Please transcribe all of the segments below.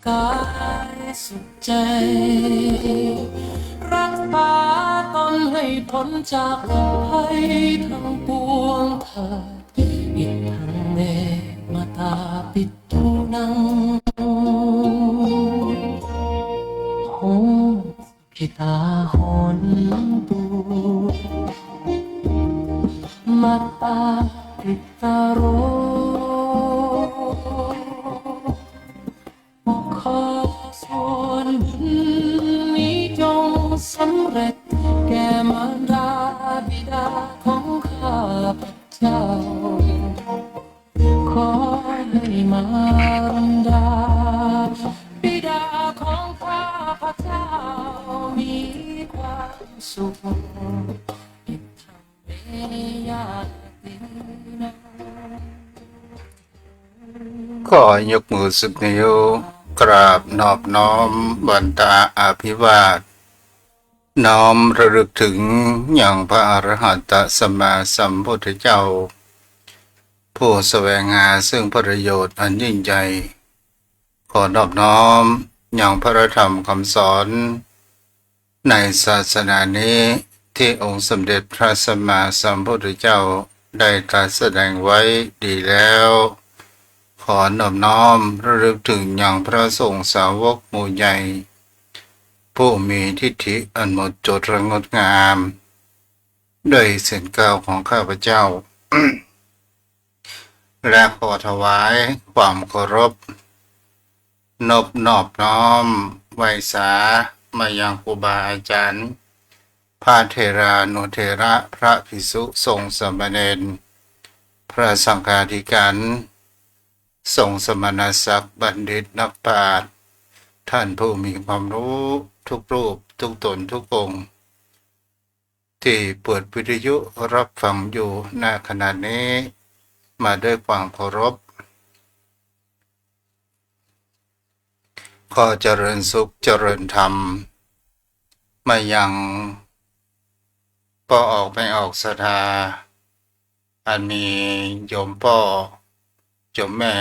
กายสุขใจรักษาตนให้พ้นจากภัยทั้งปวงเถิดอิทังเมมาตาปิตูนังโหกิตาหอนตูมาตาปิตาโรขอส่วนบุญนี้จงสำเร็จแก่มารดาบิดาของข้าพเจ้าขอให้มารดาบิดาของข้าพเจ้ามีความสุขอิทังเมยาตินะ ก็ยกมือสุดนิ้วกราบนอบน้อมบรรดาอภิวาทน้อมระลึกถึงอย่างพระอรหันตสัมมาสัมพุทธเจ้าผู้แสวงหาซึ่งประโยชน์อันยิ่งใหญ่ขอนอบน้อมอย่างพระธรรมคำสอนในศาสนานี้ที่องค์สมเด็จพระสัมมาสัมพุทธเจ้าได้ตรัสแสดงไว้ดีแล้วขอนอบน้อมระลึกถึงอย่างพระสงฆ์สาวกหมู่ใหญ่ผู้มีทิฏฐิอันหมดจดระงดงามด้วยเสียงกล่าวของข้าพเจ้า และขอถวายความเคารพนอบน้อมไหว้สามายังครูบาอาจารย์พระเถรานุเถระพระภิกษุสงฆ์สามเณรพระสังฆาธิการสงฆ์สมณศักดิ์บัณฑิตนักปราชญ์ท่านผู้มีความรู้ทุกรูปทุกตนทุกองค์ที่เปิดวิทยุรับฟังอยู่ณขณะนี้มาด้วยความเคารพขอเจริญสุขเจริญธรรมมายังป้อออกไม่ออกศรัทธาอันมีโยมพ่อโยมแม่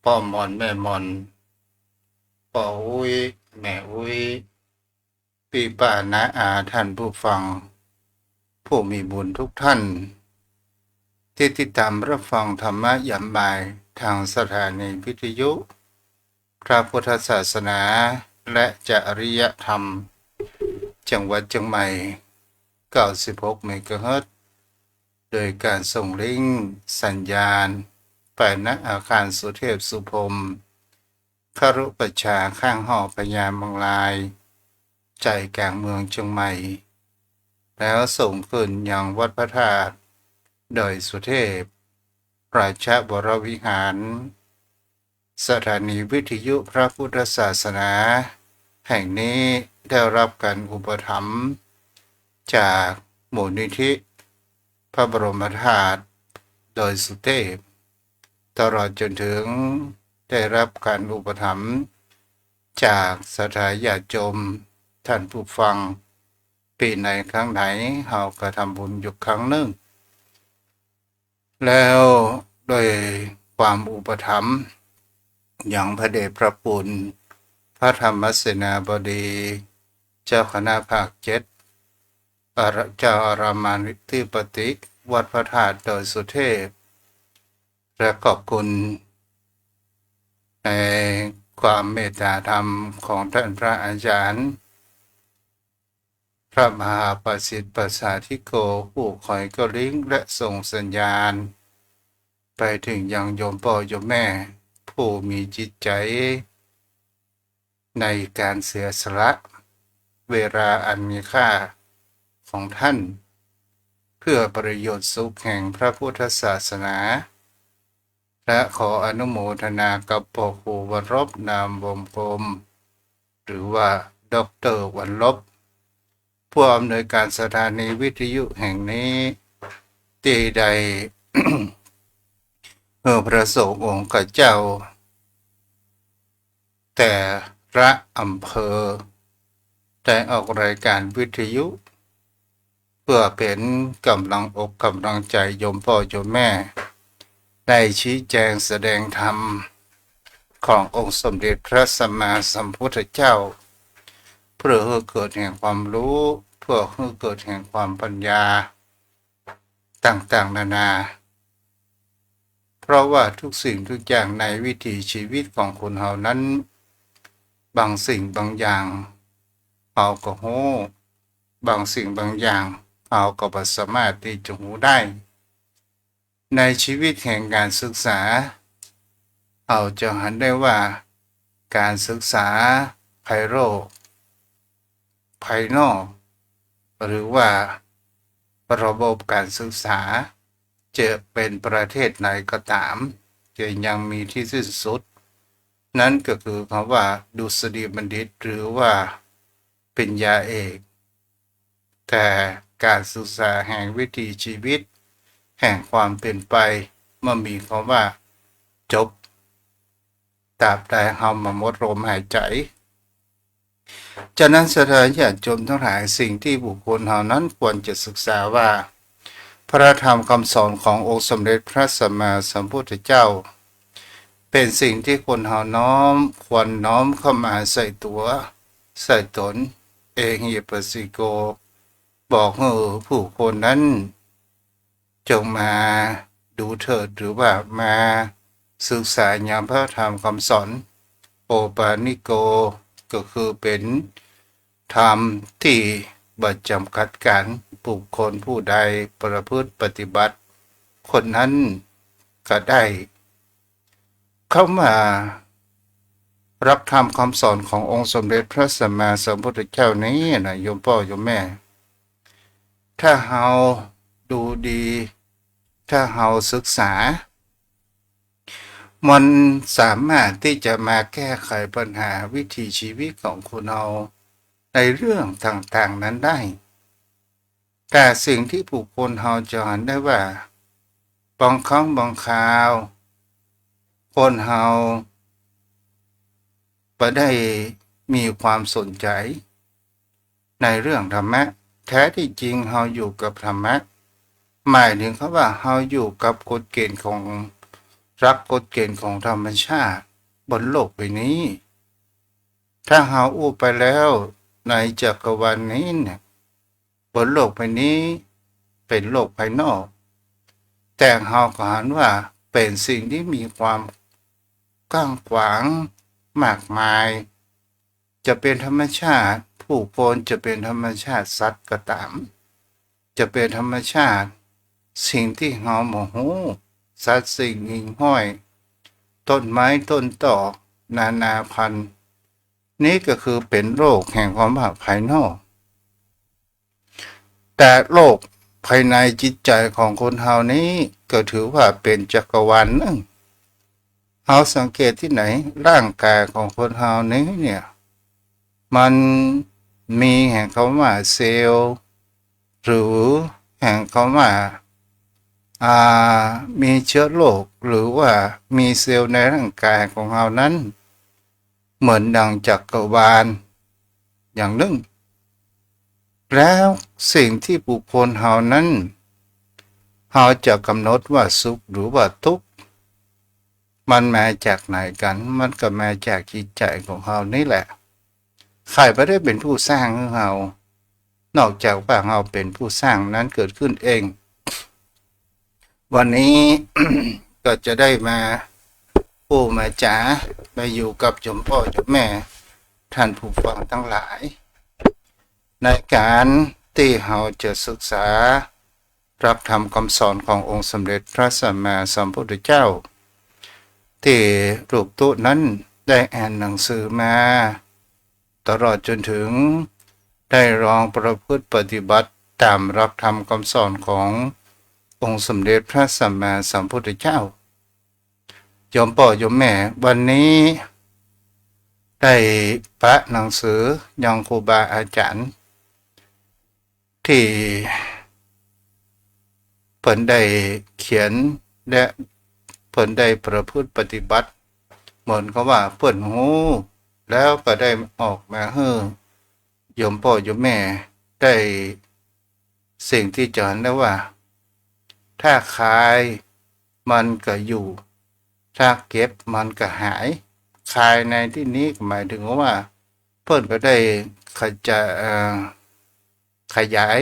พ่อมอนแม่มอนพ่ออุ้ยแม่อุ้ยพี่ป้าน้าอาท่านผู้ฟังผู้มีบุญทุกท่านที่ติดตามรับฟังธรรมะยามบ่ายทางสถานีวิทยุพระพุทธศาสนาและจริยธรรมจังหวัดเชียงใหม่96 เมกะเฮิรตซ์โดยการส่งลิงก์สัญญาณไปณอาคารสุเทพสุพรมครุประชาข้างหอพญามังลายใจกลางเมืองเชียงใหม่แล้วส่งขึ้นยังวัดพระธาตุดอยสุเทพราชบวรวิหารสถานีวิทยุพระพุทธศาสนาแห่งนี้ได้รับการอุปถัมภ์จากมูลนิธิพระบรมธาตุดอยสุเทพตลอดจนถึงได้รับการอุปถัมภ์จากสถาญาติโยมท่านผู้ฟังปีไหนครั้งไหนเฮาก็ทำบุญอยู่ครั้งหนึ่งแล้วโดยความอุปถัมภ์อย่างพระเดชพระคุณพระธรรมเสนาบดีเจ้าคณะภาค7เจ้าอารามานธิปติวัดพระธาตุดอยสุเทพและขอบคุณในความเมตตาธรรมของท่านพระอาจารย์พระมหาประสิทธิ์ประสาธิโกผู้คอยก็ลิงก์และส่งสัญญาณไปถึงยังโยมพ่อโยมแม่ผู้มีจิตใจในการเสียสละเวลาอันมีค่าของท่านเพื่อประโยชน์สุขแห่งพระพุทธศาสนาและขออนุโมทนากับพ่อครูวรบนามวงกลมหรือว่าดร.วันลบผู้อำนวยการสถานีวิทยุแห่งนี้ที่ใด พระสงฆ์องค์เจ้าแต่ละอำเภอได้ออกรายการวิทยุเพื่อเป็นกำลังอกกำลังใจโยมพ่อโยมแม่ได้ชี้แจงแสดงธรรม ขององค์สมเด็จพระสัมมาสัมพุทธเจ้าเพื่อให้เกิดแห่งความรู้เพื่อให้เกิดแห่งความปัญญาต่างๆนานาเพราะว่าทุกสิ่งทุกอย่างในวิถีชีวิตของคนเฮานั้นบางสิ่งบางอย่างเฮาก็รู้บางสิ่งบางอย่างเฮาก็บ่สามารถที่จะรู้ได้ในชีวิตแห่งการศึกษาเราจะเห็นได้ว่าการศึกษาภายนอกภายนอกหรือว่าระบบการศึกษาจะเป็นประเทศไหนก็ตามจะยังมีที่สิ้นสุดนั่นก็คือคำว่าดุษฎีบัณฑิตหรือว่าปริญญาเอกแต่การศึกษาแห่งวิถีชีวิตแห่งความเป็นไปเมื่อมีคำว่าจบตราบใดเฮามาหมดลมหายใจฉะนั้นศรัทธาญาติโยมทั้งหลายสิ่งที่บุคคลเฮานั้นควรจะศึกษาว่าพระธรรมคำสอนขององค์สมเด็จพระสัมมาสัมพุทธเจ้าเป็นสิ่งที่คนเฮาน้อมควรน้อมเข้ามาใส่ตัวใส่ตนเอหิปัสสิโกบอกให้ผู้คนนั้นจงมาดูเถิดหรือว่ามาศึกษาญาณพระธรรมคำสอนโอปานิโกก็คือเป็นธรรมที่บ่จำกัดการบุคคลผู้ใดประพฤติปฏิบัติคนนั้นก็ได้เข้ามารับธรรมคำสอนขององค์สมเด็จพระสัมมาสัมพุทธเจ้านี้นะโยมพ่อโยมแม่ถ้าเฮาดูดีถ้าเฮาศึกษามันสามารถที่จะมาแก้ไขปัญหาวิถีชีวิตของคนเราในเรื่องต่างๆนั้นได้แต่สิ่งที่ผู้คนเฮาจะเห็นได้ว่าบางครั้งบางคราวคนเฮาบ่ได้มีความสนใจในเรื่องธรรมะแท้ที่จริงเฮาอยู่กับธรรมะหมายถึงเขาว่าเฮาอยู่กับกฎเกณฑ์ของรักกฎเกณฑ์ของธรรมชาติบนโลกใบนี้ถ้าเฮาอู้ไปแล้วในจักรวาลนี้เนี่ยบนโลกใบนี้เป็นโลกภายนอกแต่เฮาก็เห็นว่าเป็นสิ่งที่มีความกว้างขวางมากมายจะเป็นธรรมชาติผู้คนจะเป็นธรรมชาติสัตว์ก็ตามจะเป็นธรรมชาติสิ่งที่เฮาบ่ฮู้สัตว์สิ่งหิ่งห้อยต้นไม้ต้นตอกนานาพันธุ์นี่ก็คือเป็นโลกแห่งความภายนอกแต่โลกภายในจิตใจของคนเฮานี้ก็ถือว่าเป็นจักรวาลหนึ่งเฮาสังเกตที่ไหนร่างกายของคนเฮานี้เนี่ยมันมีแห่งคำว่าเซลล์หรือแห่งคำว่ามีเชื้อโรคหรือว่ามีเซลล์ในร่างกายของเรานั้นเหมือนดังจักรวาลอย่างหนึ่งแล้วสิ่งที่บุคคลเรานั้นเราจะกำหนดว่าสุขหรือว่าทุกข์มันมาจากไหนกันมันก็มาจากจิตใจของเรานี่แหละใครไม่ได้เป็นผู้สร้างของเรานอกจากว่าเราเป็นผู้สร้างนั้นเกิดขึ้นเองวันนี้ ก็จะได้มาปู่มาจ๋ามาอยู่กับโยมพ่อโยมแม่ท่านผู้ฟังทั้งหลายในการที่เราจะศึกษารับธรรมคำสอนขององค์สมเด็จพระสัมมาสัมพุทธเจ้าที่รูปตุนั้นได้อ่านหนังสือมาตลอดจนถึงได้ลองประพฤติปฏิบัติตามรับธรรมคำสอนขององค์สมเด็จพระสัมมาสัมพุทธเจ้าโยมพ่อโยมแม่วันนี้ได้พระหนังสือยังครูบาอาจารย์ที่เพิ่นได้เขียนและเพิ่นได้ประพฤติปฏิบัติเหมือนกับว่าเพิ่นฮู้แล้วก็ได้ออกมาให้โยมพ่อโยมแม่ได้สิ่งที่จะเห็นได้ว่าถ้าขายมันก็อยู่ถ้าเก็บมันก็หาย คายในที่นี้หมายถึงว่าเพิ่นก็ได้ขจายขยาย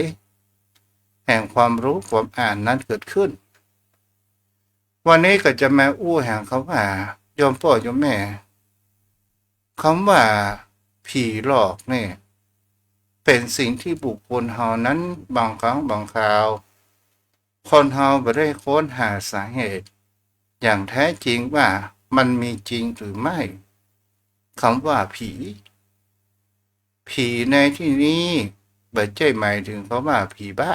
แห่งความรู้ความอ่านนั้นเกิดขึ้นวันนี้ก็จะมาอู้แห่งคำว่าโยมพ่อโยมแม่คำว่าผีหลอกเนี่ยเป็นสิ่งที่บุคคลเฮานั้นบางครั้งบางคราวคนเฮาไม่ได้ค้นหาสาเหตุอย่างแท้จริงว่ามันมีจริงหรือไม่คำว่าผีในที่นี้ไม่ใช่หมายถึงคำว่าผีบ้า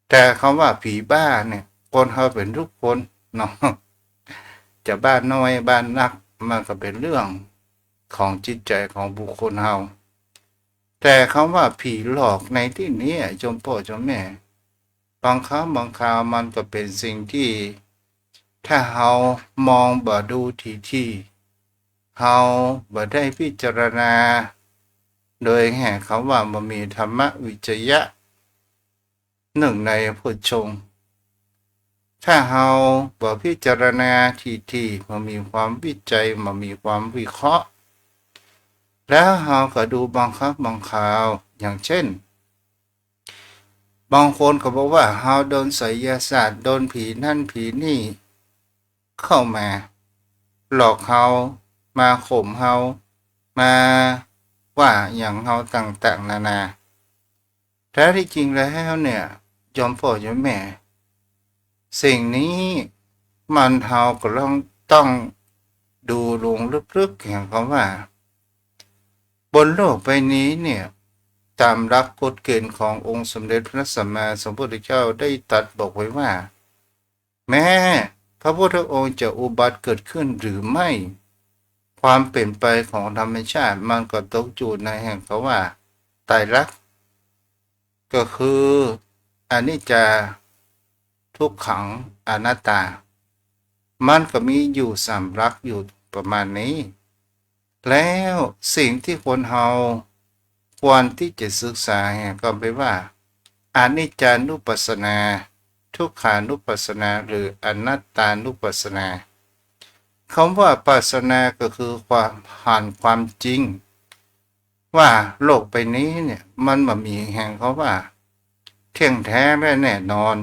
แต่คำว่าผีบ้าเนี่ยคนเฮาเป็นทุกคนเนาะจะบ้านน้อยบ้านนักมันก็เป็นเรื่องของจิตใจของบุคคลเฮาแต่คำว่าผีหลอกในที่นี้โยมพ่อโยมแม่บางครั้งบางคราวมันก็เป็นสิ่งที่ถ้าเฮามองบ่ดูทีเฮาบ่ได้พิจารณาโดยแห่คำว่ามันมีธรรมวิจยะหนึ่งในพุทธชงถ้าเฮาบ่พิจารณาทีมันมีความวิจัยมันมีความวิเคราะห์แล้วเฮาก็ดูบางครั้งบางคราวอย่างเช่นบางคนก็บอกว่าเฮาโดนไสยศาสตร์โดนผีนั่นผีนี่เข้ามาหลอกเฮามาข่มเฮามาว่าอย่างเฮาต่างๆนานาแท้ที่จริงแล้วเนี่ยยอมพ่อยอมแม่สิ่งนี้มันเฮาก็ต้องดูลงลึกๆอย่างคำว่าบนโลกใบนี้เนี่ยตามหลักกฎเกณฑ์ขององค์สมเด็จพระสัมมาสัมพุทธเจ้าได้ตรัสบอกไว้ว่าแม้พระพุทธองค์จะอุบัติเกิดขึ้นหรือไม่ความเปลี่ยนไปของธรรมชาติมันก็ตกอยู่ในแห่งเขาว่าไตรลักษณ์ก็คืออนิจจาทุกขังอนัตตามันก็มีอยู่สามหลักอยู่ประมาณนี้แล้วสิ่งที่คนเฮาควรที่จะศึกษาก็ไปว่าอนิจจานุปัสสนาทุกขานุปัสสนาหรืออนัตตานุปัสสนาคำว่าปัสสนาก็คือความผ่านความจริงว่าโลกใบนี้เนี่ยมันบ่มีแห่งเขาว่าเที่ยงแท้และแน่นอน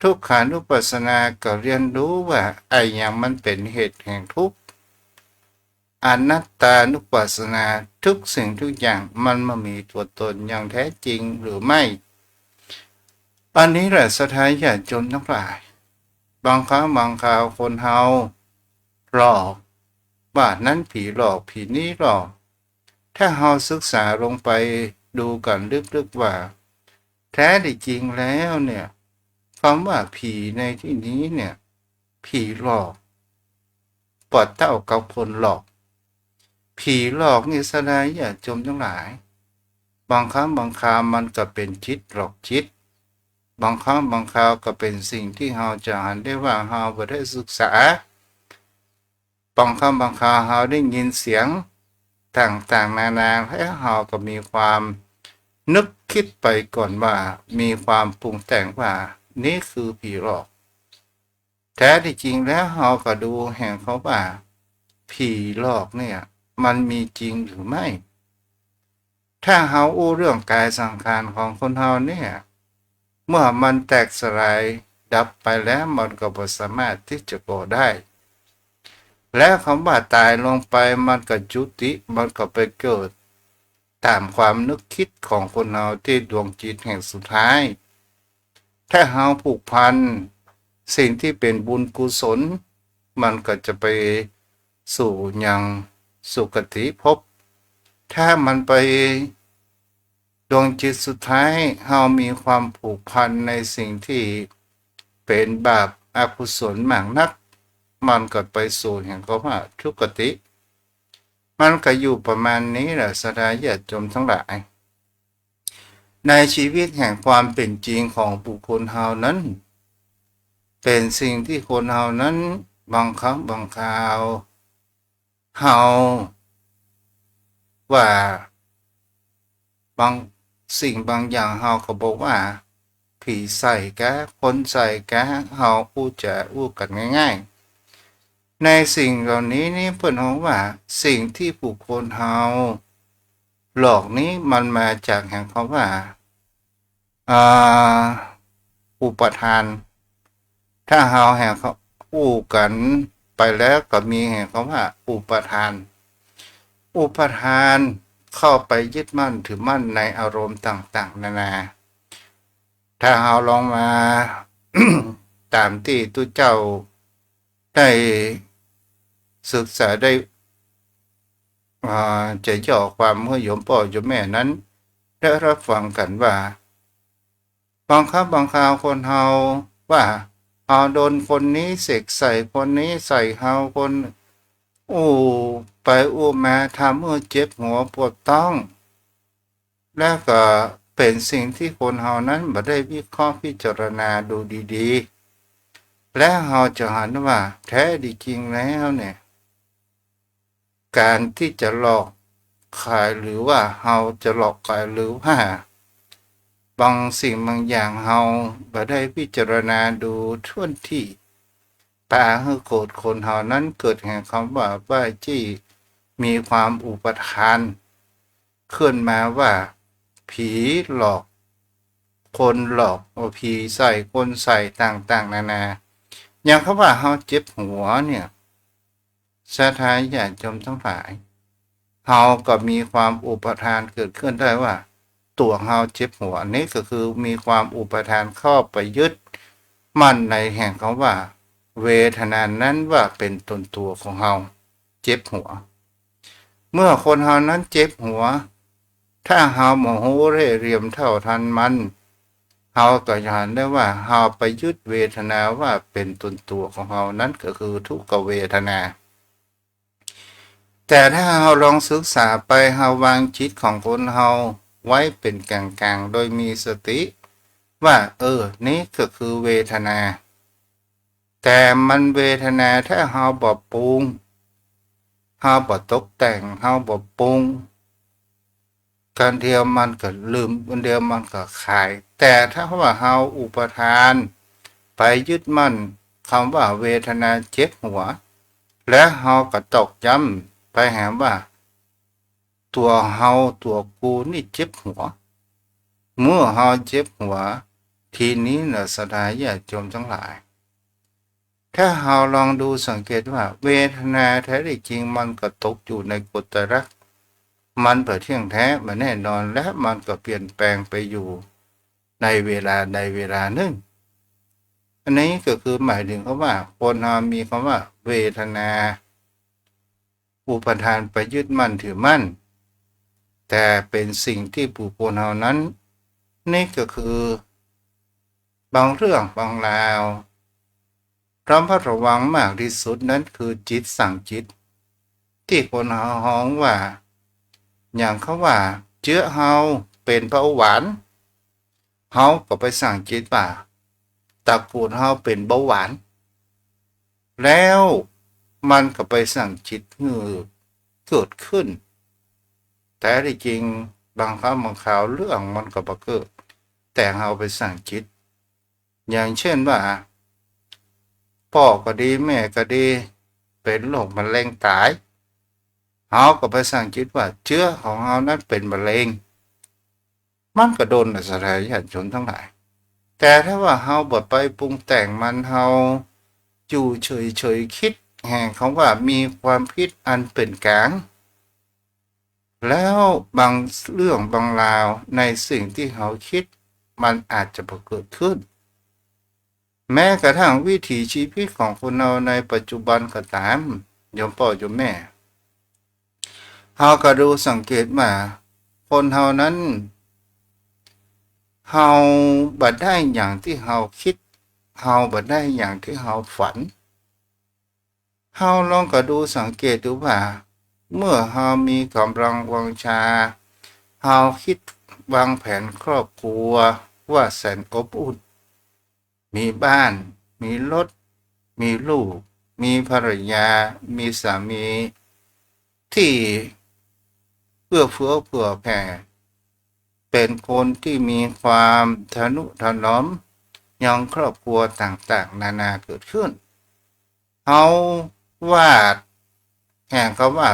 ทุกขานุปัสสนาก็เรียนรู้ว่าไอ้อย่างมันเป็นเหตุแห่งทุกข์อนัตตานุปัสสนาทุกสิ่งทุกอย่างมันมามีตัวตนอย่างแท้จริงหรือไม่อันนี้แหละสถานญาติโยมทั้งหลายบางครั้งบางคราวคนเฮาหลอกว่านั้นผีหลอกผีนี้หลอกถ้าเฮาศึกษาลงไปดูกันลึกๆว่าแท้ที่จริงแล้วเนี่ยคำว่าผีในที่นี้เนี่ยผีหลอกปอดเท่ากับคนหลอกผีหลอกนี่สลายอย่าจมทั้งหลายบางครั้งบางคราวมันก็เป็นจิตหลอกจิตบางครั้งบางคราวก็เป็นสิ่งที่เราจะหันได้ว่าเราไม่ได้ศึกษาบางครั้งบางคราวเราได้ยินเสียงต่างๆนานาแล้วเราก็มีความนึกคิดไปก่อนว่ามีความปรุงแต่งว่านี่คือผีหลอกแท้ที่จริงแล้วเราก็ดูแห่งเขาว่าผีหลอกเนี่ยมันมีจริงหรือไม่ถ้าเราอู้เรื่องกายสังขารของคนเราเนี่ยเมื่อมันแตกสลายดับไปแล้วมันก็บ่สามารถที่จะก่อได้และคำว่าตายลงไปมันก็จุติมันก็ไปเกิดตามความนึกคิดของคนเราที่ดวงจิตแห่งสุดท้ายถ้าเราผูกพันสิ่งที่เป็นบุญกุศลมันก็จะไปสู่ยังสุคติภพถ้ามันไปดวงจิตสุดท้ายเรามีความผูกพันในสิ่งที่เป็นบาปอกุศลมากนักมันก็ไปสู่แห่งเขาว่าทุกติมันก็อยู่ประมาณนี้แหละสดาญาติโยมทั้งหลายในชีวิตแห่งความเป็นจริงของบุคคลเฮานั้นเป็นสิ่งที่คนเฮานั้นบางครั้งบางคราวเฮาว่าบางสิ่งบางอย่างเฮาก็บอกว่าผีใส่แกคนใส่แกเฮาอู้จะอู้กันง่าย ในสิ่งเหล่านี้นี่เพิ่นบอกว่าสิ่งที่บุคคลเฮาหลอกนี้มันมาจากแห่งคำว่าอ่าอุปทาน ถ้าเฮาแห่งเขาอู้กันไปแล้วก็มีแห่งคำว่าอุปทาน อุปทานเข้าไปยึดมั่นถือมั่นในอารมณ์ต่างๆนานา ถ้าเฮาลองมา ตามที่ตุเจ้าได้ศึกษาได้จะย่อความเมื่อโยมพ่อโยมแม่นั้นได้รับฟังกันว่าบางครั้งบางคราวคนเฮาว่าเฮาโดนคนนี้เสกใส่คนนี้ใส่เฮาคนอู้ไปอู้มาทำให้เจ็บหัวปวดท้อง และก็เป็นสิ่งที่คนเฮานั้นบ่ได้วิเคราะห์พิจารณาดูดีๆและเฮาจะหันว่าแท้ดีจริงแล้วเนี่ยการที่จะหลอกขายหรือว่าเฮาจะหลอกขายหรือว่าบางสิ่งบางอย่างเฮาบ่ได้พิจารณาดูท่วนที่ปาให้โกรธคนเฮานั้นเกิดแห่งคำว่าบ้าจี้มีความอุปทานขึ้นมาว่าผีหลอกคนหลอกว่าผีใส่คนใส่ต่างๆนานาอย่างเขาว่าเฮาเจ็บหัวเนี่ยสถานญาติโยมทั้งหลายเฮาก็มีความอุปทานเกิดขึ้นได้ว่าตัวเฮาเจ็บหัวนี่ก็คือมีความอุปทานเข้าไปยึดมั่นในแห่งคำว่าเวทนานั้นว่าเป็นตนตัวของเฮาเจ็บหัวเมื่อคนเฮานั้นเจ็บหัวถ้าเฮาโมโหเร่เหลี่ยมเท่าทันมันเฮาก็จะเห็นได้ว่าเฮาไปยึดเวทนาว่าเป็นตนตัวของเฮานั้นก็คือทุกขเวทนาแต่ถ้าเฮาลองศึกษาไปเฮาวางจิตของคนเฮาไว้เป็นกลางๆโดยมีสติว่านี่ก็คือเวทนาแต่มันเวทนาถ้าเฮาบ่ปรุงเฮาบ่ตกแต่งเฮาบ่ปรุงการเดียวมันก็ลืมกันเดียวมันก็ขายแต่ถ้าว่าเฮาอุปทานไปยึดมั่นคำว่าเวทนาเจ็บหัวและเฮาก็ตอกย้ำไปหาว่าตัวเฮาตัวกูนี่เจ็บหัวเมื่อเฮาเจ็บหัวทีนี้น่ะสดายญาติโยมทั้งหลายถ้าเฮาลองดูสังเกตว่าเวทนาแท้จริงมันก็ตกอยู่ในกฎไตรลักษณ์มันเปิดเที่ยงแท้มันแน่นอนและมันก็เปลี่ยนแปลงไปอยู่ในเวลาใดเวลาหนึ่งอันนี้ก็คือหมายถึงว่าคนเรามีคำว่าเวทนาอุปทานไปยึดมั่นถือมั่นแต่เป็นสิ่งที่บุคคลเรานั้นนี่ก็คือบางเรื่องบางราวระมัดระวังมากที่สุดนั้นคือจิตสั่งจิตที่คนเฮาฮ้องว่าอย่างเขาว่าเชื้อเฮาเป็นเบาหวานเฮาก็ไปสั่งจิตว่าตระกูลเฮาเป็นเบาหวานแล้วมันก็ไปสั่งจิตเกิดขึ้นแต่ที่จริงบางครั้งบางคราวเรื่องมันก็บ่เกิดแต่เฮาไปสั่งจิตอย่างเช่นว่าพ่อก็ดีแม่ก็ดีเป็นโรคมะเร็งตายเฮาก็ไปสั่งจิตว่าเชื้อของเฮานั้นเป็นมะเร็งมันก็โดนสลายญาติโยมทั้งหลายแต่ถ้าว่าเฮาบ่ไปปรุงแต่งมันเฮาอยู่เฉยๆคิดแห่งคำว่ามีความคิดอันเป็นกลางแล้วบางเรื่องบางราวในสิ่งที่เฮาคิดมันอาจจะบ่เกิดขึ้นแม้กระทั่งวิถีชีวิตของคนเราในปัจจุบันก็ตามโยมพ่อโยมแม่เฮาก็ดูสังเกตมาคนเฮานั้นเฮาบ่ได้อย่างที่เฮาคิดเฮาบ่ได้อย่างที่เฮาฝันเฮาลองก็ดูสังเกตดูว่าเมื่อเฮามีกำลังวังชาเฮาคิดวางแผนครอบครัวว่าแสนอบอุ่นมีบ้านมีรถมีลูกมีภรรยามีสามีที่เอื้อเฟื้อเผื่อแผ่เป็นคนที่มีความทนุถนอมยังครอบครัวต่างๆนานาเกิดขึ้นเฮา วาดแห่งเขาว่า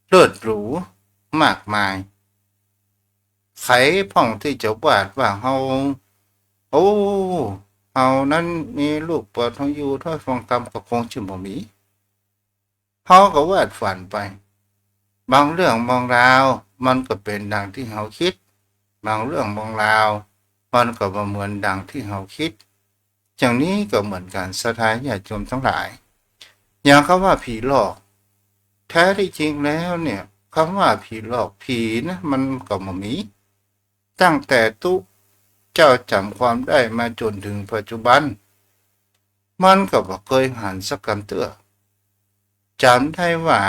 เลิศหรูมากมายไขพ่องที่จะวาดว่าเฮาโอ้เฮานั้นมีลูกปอดของอยู่ถ้อยฟองคำก็คงจะบ่มีเฮาก็วาดฝันไปบางเรื่องบางราวมันก็เป็นดังที่เฮาคิดบางเรื่องบางราวมันก็บ่เหมือนดังที่เฮาคิดอย่างนี้ก็เหมือนกันสถานญาติโยมทั้งหลายอย่างคำว่าผีหลอกแท้ที่จริงแล้วเนี่ยคำว่าผีหลอกผีนะมันก็บ่มีตั้งแต่ตุเจ้าจำความได้มาจนถึงปัจจุบันมันก็บ่เคยหันสักคำเตือจำได้ว่า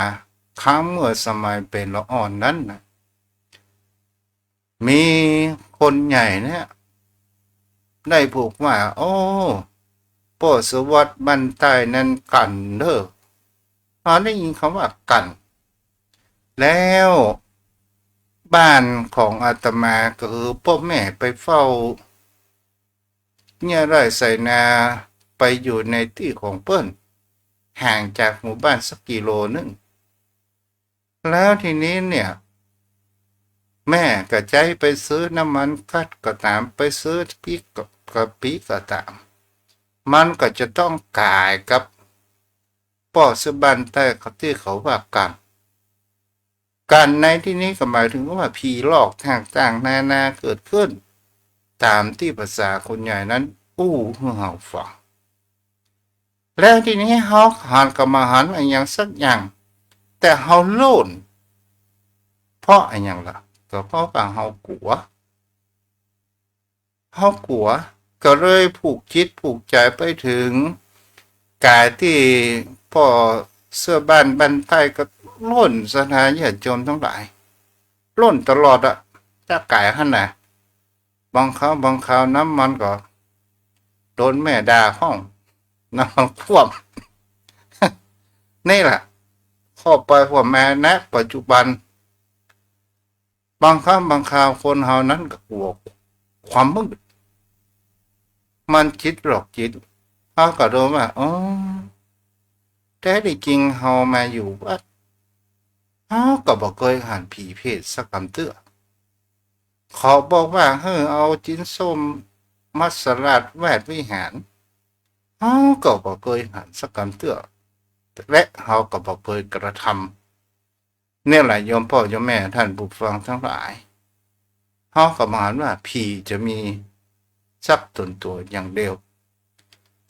ครั้งเมื่อสมัยเป็นละอ่อนนั้นนะมีคนใหญ่เนี่ยได้พูดว่าโอ้พ่อสวัสดิ์บ้านใต้นั้นกันเด้อได้ยินคำว่ากันแล้วบ้านของอาตมาก็คือพ่อแม่ไปเฝ้าเนี่ยไร่ใส่นาไปอยู่ในที่ของเปิ้นห่างจากหมู่บ้านสักกิโลนึงแล้วทีนี้เนี่ยแม่ก็ใจไปซื้อน้ำมันคัดก็ตามไปซื้อพริกกะปิก็ตามมันก็จะต้องกายกับป่อซื้อบ้านใต้ที่เขาว่ากันในที่นี้ก็หมายถึงว่าผีหลอกต่างๆนานาเกิดขึ้นตามที่ภาษาคนใหญ่นั้นอู้ให้เฮาฟังแล้วทีนี้เฮาหันกับมาหันอะไรอย่างสักอย่างแต่เฮาโลนเพราะอะไรอย่างล่ะก็เพราะว่าเฮากลัวก็เลยผูกจิตผูกใจไปถึงกายที่พ่อเสื้อบ้านใต้ก็ล้นสถานญาติโยมทั้งหลายล้นตลอดอะถ้ากายหั่นน่ะบางคราวน้ำมันก็โดนแม่ด่าห้องน้ำมันท่วม นี่แหละข้อไปหัวแม่นะปัจจุบันบางคราวคนเฮานั้นก็กลัวความมืดมันคิดหลอกจิตเฮาก็รู้ว่าอ๋อแท้ที่จริงเฮามาอยู่วัดเฮาก็บ่เคยหันผีเพศสักคำเตื้อเขาบอกว่าเอาจิ้นส้มมัสลัดแวดวิหารเฮาก็บ่เคยหันสักคำเตื้อและเฮาก็บ่เคยกระทำเนี่ยแหละโยมพ่อโยมแม่ท่านผู้ฟังทั้งหลายเฮาก็มาหันว่าผีจะมีสักตนตัวอย่างเดียว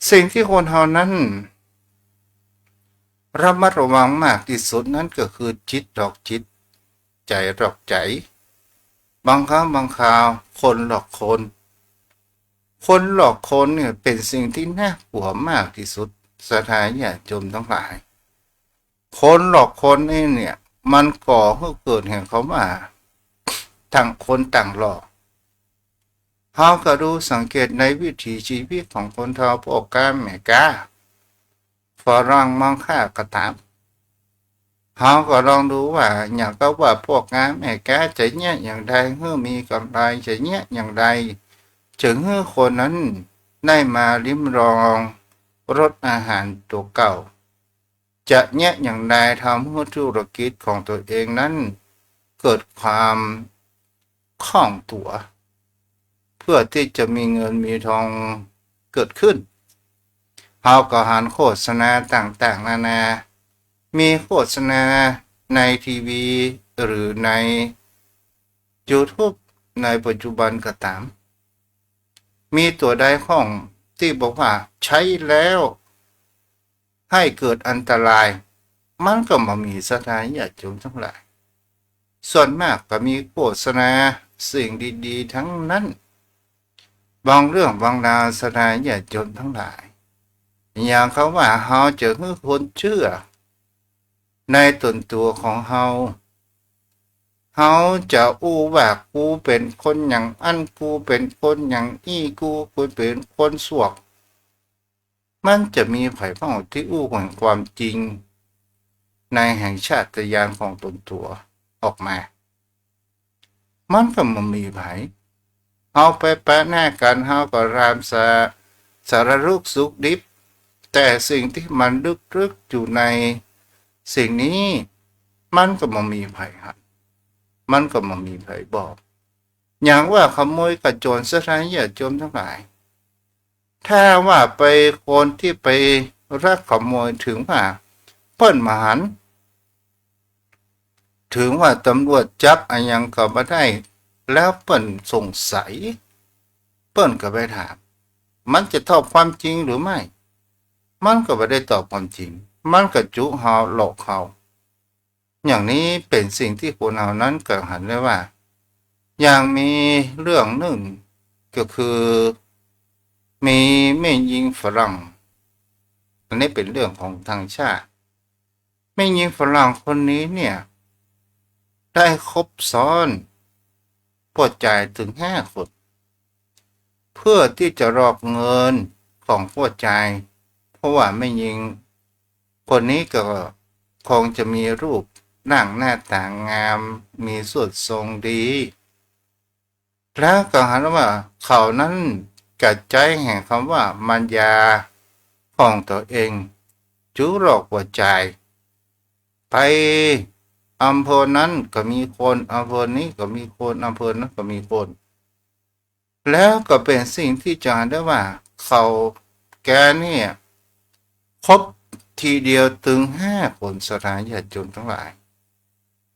สิ่งที่คนเฮานั้นระมัดระวังมากที่สุดนั้นก็คือจิตหลอกจิตใจหลอกใจบางครั้งบางคราวคนหลอกคนหลอกคนเนี่ยเป็นสิ่งที่น่ากลัวมากที่สุดสถานญาติโยมทั้งหลายคนหลอกคนเนี่ยมันก่อให้เกิดแห่งเขาว่าต่างคนต่างหลอกเฮาก็ดูสังเกตในวิถีชีวิตของคนเฒ่าพวกกาแม่กาฝรั่งมองข้าก็ตามเฮาก็ลองดูว่าอย่างก็ว่าพวกงาแม่กาจะเนี่ยอย่างใดมีกำไรจะเนี่ยอย่างใดจึงให้คนนั้นได้มาลิ้มลองรสอาหารตัวเก่าจะเนี่ยอย่างใดทำให้ธุรกิจของตัวเองนั้นเกิดความคล่องตัวเพื่อที่จะมีเงินมีทองเกิดขึ้นเฮาก็หันโฆษณาต่างๆนานามีโฆษณาในทีวีหรือใน YouTube ในปัจจุบันก็ตามมีตัวใดของที่บอกว่าใช้แล้วให้เกิดอันตรายมันก็มามีสถานญาติโยมทั้งหลายส่วนมากก็มีโฆษณาสิ่งดีๆทั้งนั้นบางเรื่องบางราวสถานญาติโยมทั้งหลายอย่างเขาว่าเฮาจะให้คนเชื่อในตนตัวของเฮาจะอู้ว่ากูเป็นคนอย่างอันกูเป็นคนอย่างกูเป็นคนสวกมันจะมีไผเผ่าที่อู้แห่งความจริงในแห่งชาติญาณของตนตัวออกมามันก็มันมีไผเอาไปแปะหน้ากันเฮาก็รามสารรุกสุกดิบ แต่สิ่งที่มันลึกๆอยู่ในสิ่งนี้มันก็มามีภัยหันมันก็มามีภัยบอก อย่างว่าขโมยกระโจรสถานญาติโยมทั้งหลายถ้าว่าไปคนที่ไปรักขโมยถึงว่าเปิ้นมาหันถึงว่าตำรวจจับอันยังก็ไม่ได้แล้วเปิ้นสงสัยเปิ้นก็ไปถามมันจะตอบความจริงหรือไม่มันก็ไม่ได้ตอบความจริงมันก็จุเฮาหลอกเขาอย่างนี้เป็นสิ่งที่คนเฮานั้นเกิดหันได้ว่าอย่างมีเรื่องหนึ่งก็คือมีแม่หญิงฝรั่งอันนี้เป็นเรื่องของทางชาติแม่หญิงฝรั่งคนนี้เนี่ยได้คบซ้อนปวดใจถึง5 คนเพื่อที่จะรอกเงินของปวดใจเพราะว่าแม่หญิงคนนี้ก็คงจะมีรูปร่างหน้าตางามมีสวดทรงดีแล้วก็หันว่าเขานั้นกัดใจแห่งคำว่ามัญญาของตัวเองจูหลอกหัวใจไปอำเภอนั้นก็มีคนอำเภอนี้ก็มีคนอำเภอนั้นก็มีคนแล้วก็เป็นสิ่งที่จะได้ว่าเขาแกเนี่ยคบทีเดียวถึง5 คนสถานญาติโยมทั้งหลาย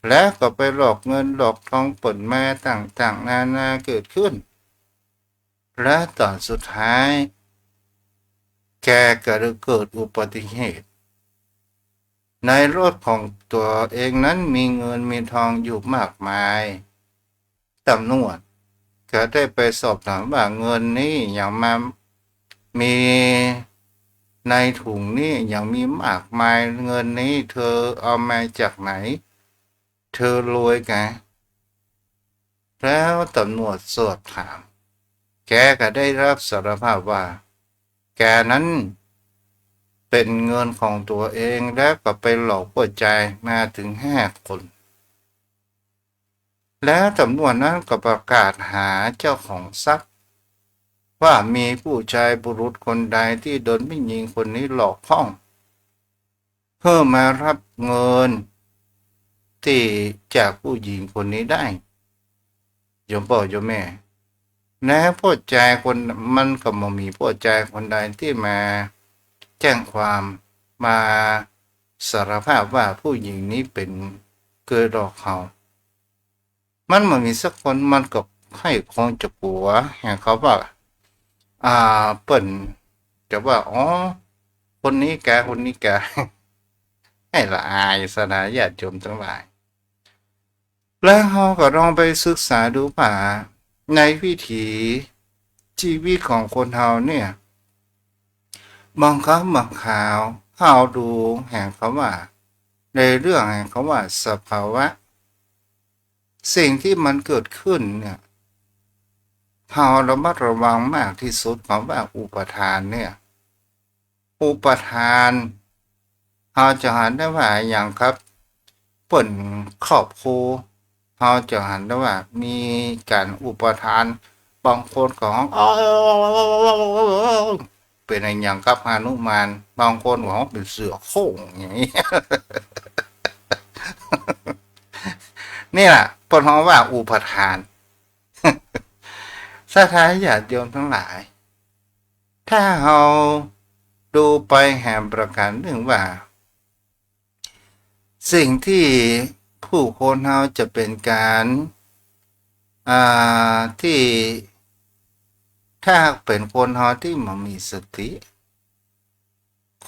แล้วก็ไปหลอกเงินหลอกทองปนแม่ต่างๆนานาเกิดขึ้นและตอนสุดท้ายแกก็ได้เกิดอุบัติเหตุในรถของตัวเองนั้นมีเงินมีทองอยู่มากมายตำรวจก็ได้ไปสอบถามว่าเงินนี้อย่างมามีในถุงนี้อย่างมีมากมายเงินนี้เธอเอามาจากไหนเธอรวยไงแล้วตำรวจสอบถามแกก็ได้รับสารภาพว่าแกนั้นเป็นเงินของตัวเองแล้วก็ไปหลอกผู้ใจมาถึง5 คนแล้วตำรวจนั้นก็ประกาศหาเจ้าของทรัพย์ว่ามีผู้ชายบุรุษคนใดที่โดนผู้หญิงคนนี้หลอกพ่องเพื่อมารับเงินที่จากผู้หญิงคนนี้ได้โยมพ่อโยมแม่นะผู้ชายคนมันก็มามีผู้ชายคนใดที่มาแจ้งความมาสารภาพว่าผู้หญิงนี้เป็นเกิดหลอกเขามันมามีสักคนมันก็ให้คงจะกลัวแห่งเขาว่าเปิ่นจะว่าอ๋อคนนี้แกคนนี้แก ให้ละอายสนาญาติโยมทั้งหลายแล้วเราก็ลองไปศึกษาดูป่าในวิถีชีวิตของคนเฮาเนี่ยบางครั้งบางคราวเฮาดูแห่งคำว่าในเรื่องแห่งคำว่าสภาวะสิ่งที่มันเกิดขึ้นเนี่ยเฮาระมัดระวังมากที่สุดคำว่าอุปทานเนี่ยอุปทานเฮาจะหันได้ว่าอย่างครับเปิ่นครอบครัวเฮาจะหันได้ว่ามีการอุปทานบางคนของเป็นอย่างครับหนุมานบางคนของเป็นเสือโคร่งอย่างนี้ นี่แหละเพราะว่าอุปทาน สถานญาติโยมทั้งหลายถ้าเราดูไปแห่งประการหนึ่งว่าสิ่งที่ผู้คนเราจะเป็นการที่ถ้าเป็นคนเราที่มันมีสติ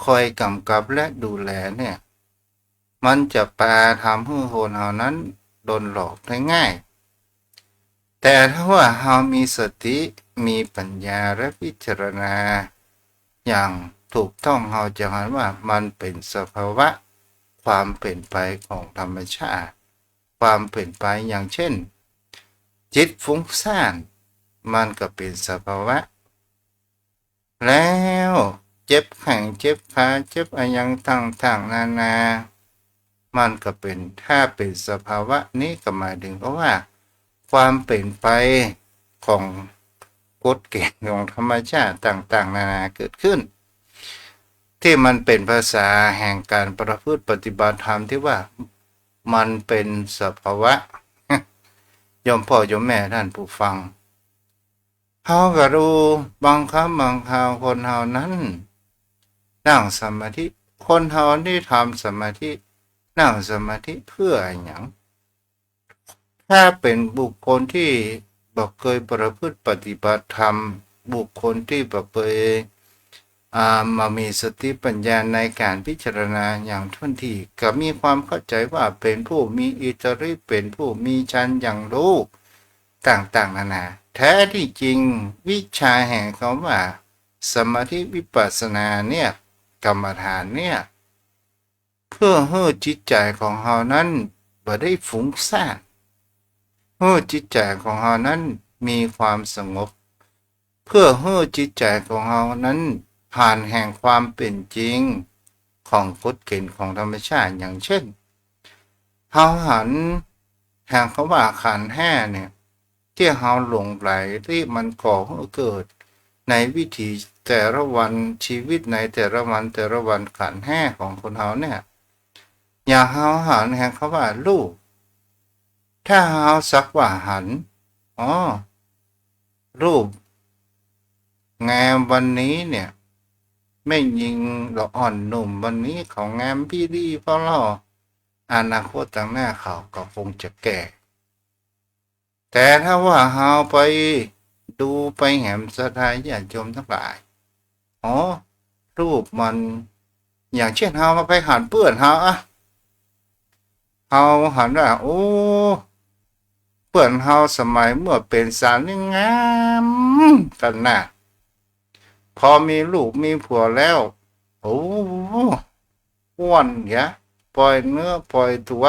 คอยกำกับและดูแลเนี่ยมันจะปาทำให้คนเรานั้นโดนหลอกได้ง่ายแต่ถ้าว่าเรามีสติมีปัญญาและพิจารณาอย่างถูกต้องเราจะเห็นว่ามันเป็นสภาวะความเปลี่ยนไปของธรรมชาติความเปลี่ยนไปอย่างเช่นจิตฟุ้งซ่านมันก็เป็นสภาวะแล้วเจ็บแข้งเจ็บขาเจ็บอะไรอย่างต่างๆนานามันก็เป็นถ้าเป็นสภาวะนี้ก็หมายถึงเพราะว่าความเปลี่ยนไปของกฎเกณฑ์ของธรรมชาติต่างๆนานาเกิดขึ้น ที่มันเป็นภาษาแห่งการประพฤติปฏิบัติธรรมที่ว่ามันเป็นสภาวะยมพ่อยมแม่ท่านผู้ฟังเฮาก็รู้บางครั้งบางคราวคนเฮานั้นนั่งสมาธิคนเฮาที่ทำสมาธินั่งสมาธิเพื่ออะไรอย่างถ้าเป็นบุคคลที่บ่เคยประพฤติปฏิบัติธรรมบุคคลที่บ่เคยมามีสติปัญญาในการพิจารณาอย่างท่วนทีก็มีความเข้าใจว่าเป็นผู้มีอิทธิฤทธิ์เป็นผู้มีฌานอย่างรู้ต่างๆนานาแท้ที่จริงวิชาแห่งคำว่าสมาธิวิปัสสนาเนี่ยกรรมฐานเนี่ยเพื่อให้จิตใจของเรานั้นบ่ได้ฟุ้งซ่านให้จิตใจของเรานั้นมีความสงบเพื่อให้จิตใจของเรานั้นผ่านแห่งความเป็นจริงของกฎเกณฑ์ของธรรมชาติอย่างเช่นเฮาหันแห่งคำว่าขันธ์ห้าเนี่ยที่เฮาหลงไหลที่มันก่อให้เกิดในวิถีแต่ละวันชีวิตในแต่ละวันขันธ์ห้าของคนเฮาเนี่ยอย่าเฮาหันแห่งคำว่ารูปถ้าเฮาสักว่าหันรูปงามวันนี้เนี่ยไม่ยิงละอ่อนหนุ่มวันนี้เขางามพี่ดีเพราะเราอนาคตต่างหน้าเขาก็คงจะแก่แต่ถ้าว่าเฮาไปดูไปแหมสถานญาติโยมทั้งหลายรูปมันอย่างเช่นเฮามาไปหันเปื้อนเฮาหันว่าโอ้เปื้อนเฮาสมัยเมื่อเป็นสาวนี่งามกันน่ะพอมีลูกมีผัวแล้วโอ้อ้วนปล่อยเนื้อปล่อยตัว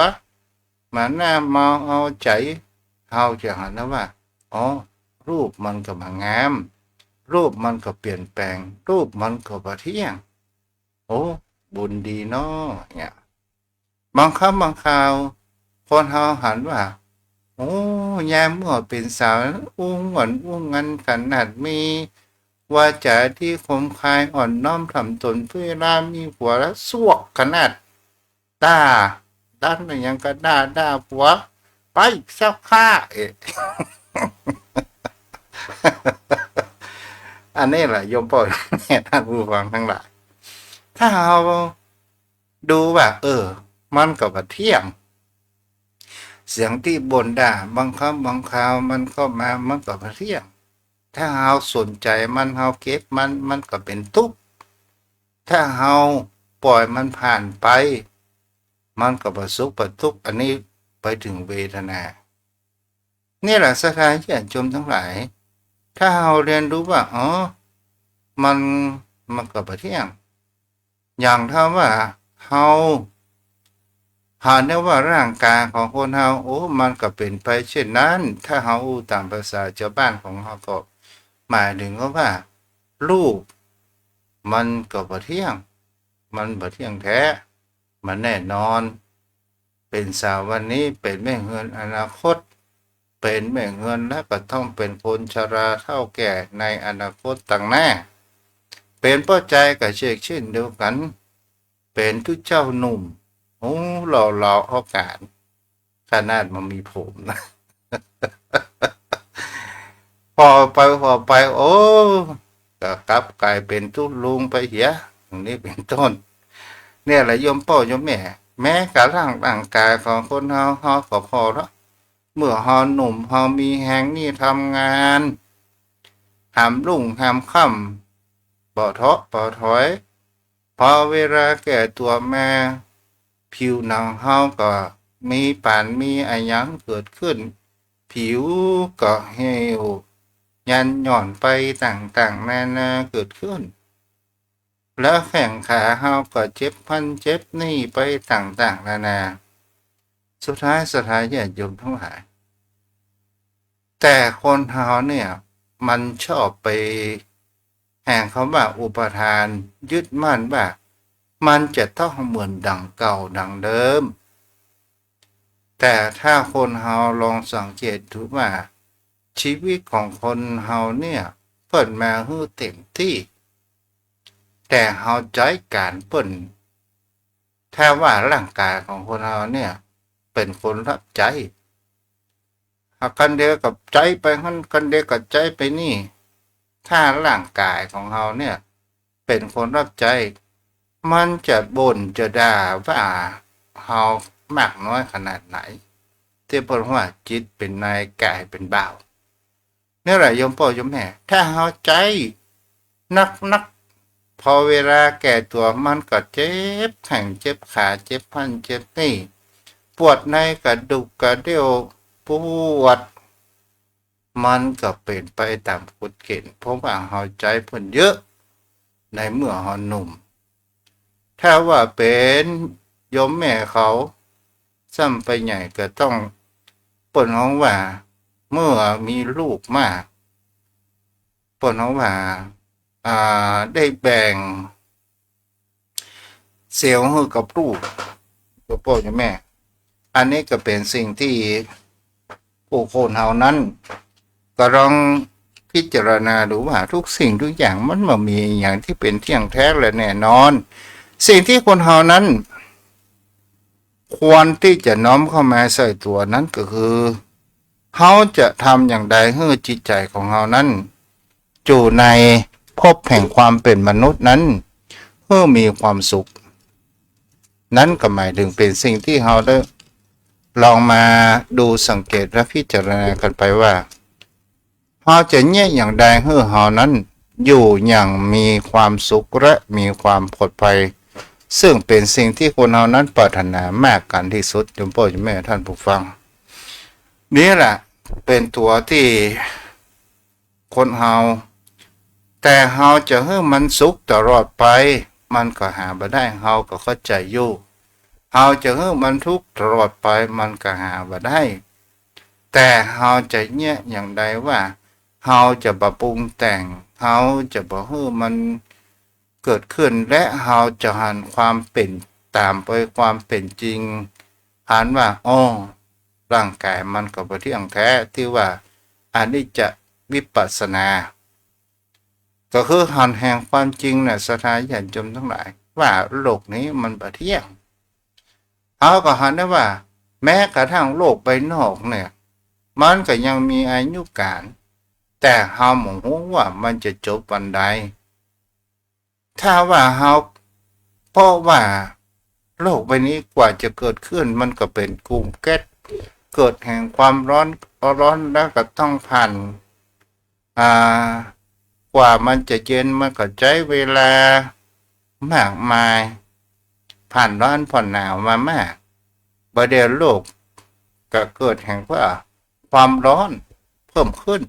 มาหน้ามาเอาใจเฮาจะหันนะว่ารูปมันก็มางามรูปมันก็เปลี่ยนแปลงรูปมันก็บ่เที่ยงบุญดีเนาะเนี่ยบางครั้งบางคราวคนเฮาหันว่ายามเมื่อเป็นสาวอุ้งหวานอุ้งงันขนาดมีวาจาที่คมคายอ่อนน้อมถ่อมตนเพื่อรามีผัวแล้วสวกขนาดด้านยังก็ด่าผัวไปเจ้าข้าอันนี้แหละโยมพ่อแม่ท่านผู้ฟังทั้งหลายถ้าเราดูว่ามันก็บ่เที่ยงเสียงที่บ่นด่าบางคำบางคราวมันก็มามันก็บ่เที่ยงถ้าเราสนใจมันเราเก็บมันก็เป็นทุกข์ถ้าเราปล่อยมันผ่านไปมันก็บ่สุขบ่ทุกข์อันนี้ไปถึงเวทนานี่แหละสถานญาติโยมทั้งหลายถ้าเราเรียนรู้ว่ามันก็บ่เที่ยงอย่างถ้าว่าเราหาได้ว่าร่างกายของคนเรามันก็เป็นไปเช่นนั้นถ้าเราตามภาษาชาวบ้านของเราก็หมายถึงว่ารูปมันก็บ่เที่ยงมันบ่เที่ยงแท้มันแน่นอนเป็นสาววันนี้เป็นแม่เฮือนอนาคตเป็นแม่เฮือนและก็ต้องเป็นคนชราเฒ่าแก่ในอนาคตต่างหน้าเป็นป้อใจกับเช่นเดียวกันเป็นทุกเจ้าหนุ่มหล่อโอกาสขนาดมันมีผมนะ พอไปก็กลับกลายเป็นทุลุงไปเหียอย่างนี้เป็นต้นเนี่ยแหละโยมพ่อโยมแม้กระทั่งร่างกายของคนเฮาก็พอแล้วเมื่อเฮาหนุ่มเฮามีแหงนี่ทำงานหามรุ่งหามค่ำบ่ท้อบ่ถอยพอเวลาแก่ตัวแม่ผิวหนังเฮาก็มีป่านมีอะไรยังเกิดขึ้นผิวก็เหี่ยวยันหย่อนไปต่างๆนานาเกิดขึ้นแล้วแข้งขาเฮาก็เจ็บพันเจ็บนี่ไปต่างๆนานาสุดท้ายญาติโยมทั้งหลายแต่คนเฮาเนี่ยมันชอบไปแห่งคำว่าอุปทานยึดมั่นว่ามันจะต้องเหมือนดังเก่าดังเดิมแต่ถ้าคนเฮาลองสังเกตดูว่าชีวิตของคนเฮาเนี่ยเปิดมาฮื้อเต็มที่ แต่เฮาใจการเปิ้นถ้าว่าร่างกายของคนเราเนี่ยเป็นคนรับใจหากกันเดียวกับใจไปหั่นกันเดียวกับใจไปนี่ถ้าร่างกายของเราเนี่ยเป็นคนรับใจมันจะบ่นจะด่าว่าเฮามากน้อยขนาดไหนที่เพิ่นว่าจิตเป็นนายกายเป็นบ่าวนี่แหละโยมพ่อโยมแม่ถ้าเฮาใจนักพอเวลาแก่ตัวมันก็เจ็บแข้งเจ็บขาเจ็บพันเจ็บนี่ปวดในกระดูกกระเดี่ยวปวดมันก็เป็นไปตามกฎเกณฑ์เพราะว่าเฮาใจเพิ่นเยอะในเมื่อเฮาหนุ่มถ้าว่าเป็นโยมแม่เขาซ้ำไปใหญ่ก็ต้องเปิ้นฮ้องว่าเมื่อมีลูกมากเปิ้นฮ้องว่าได้แบ่งเสียวให้กับลูกกับพ่อกับแม่อันนี้ก็เป็นสิ่งที่ผู้คนเฮานั้นก็ลองพิจารณาดูว่าทุกสิ่งทุกอย่างมันบ่มีอย่างที่เป็นเที่ยงแท้และแน่นอนสิ่งที่คนเฮานั้นควรที่จะน้อมเข้ามาใส่ตัวนั้นก็คือเฮาจะทำอย่างใดให้จิตใจของเฮานั้นอยู่ในภพแห่งความเป็นมนุษย์นั้นเพื่อมีความสุขนั้นก็หมายถึงเป็นสิ่งที่เราได้ลองมาดูสังเกตและพิจารณากันไปว่าเราจะแยกอย่างใดให้เรานั้นอยู่อย่างมีความสุขและมีความปลอดภัยซึ่งเป็นสิ่งที่คนเรานั้นปรารถนามากกันที่สุดโยมพ่อโยมแม่ท่านผู้ฟังนี่แหละเป็นตัวที่คนเราแต่เฮาจะให้มันสุขตลอดไปมันก็หาบ่ได้เฮาก็เข้าใจอยู่เฮาจะให้มันทุกข์ตลอดไปมันก็หาบ่ได้แต่เฮาจะแยกอย่างใดว่าเฮาจะปรับปรุงแต่งเฮาจะบ่ให้มันเกิดขึ้นและเฮาจะหันความเป็นตามไปความเป็นจริงหันว่าร่างกายมันก็บ่เที่ยงแท้ที่ว่าอันนี้จะวิปัสสนาก็คือหันแห่งความจริงน่ะสถานญาติโยมทั้งหลายว่าโลกนี้มันบ่เที่ยงเขาก็หันได้ว่าแม้กระทั่งโลกใบนอกเนี่ยมันก็ยังมีอายุการแต่เฮาหมองรู้ว่ามันจะจบวันใดถ้าว่าเฮาเพราะว่าโลกใบนี้กว่าจะเกิดขึ้นมันก็เป็นกลุ่มแก๊สเกิดแห่งความร้อนแล้วก็ต้องผ่านกว่ามันจะเย็นมันก็ใช้เวลามากมายผ่านร้อนผ่อนหนาวมามากประเดี๋ยวโลกก็เกิดแห่งว่าความร้อนเพิ่มขึ้น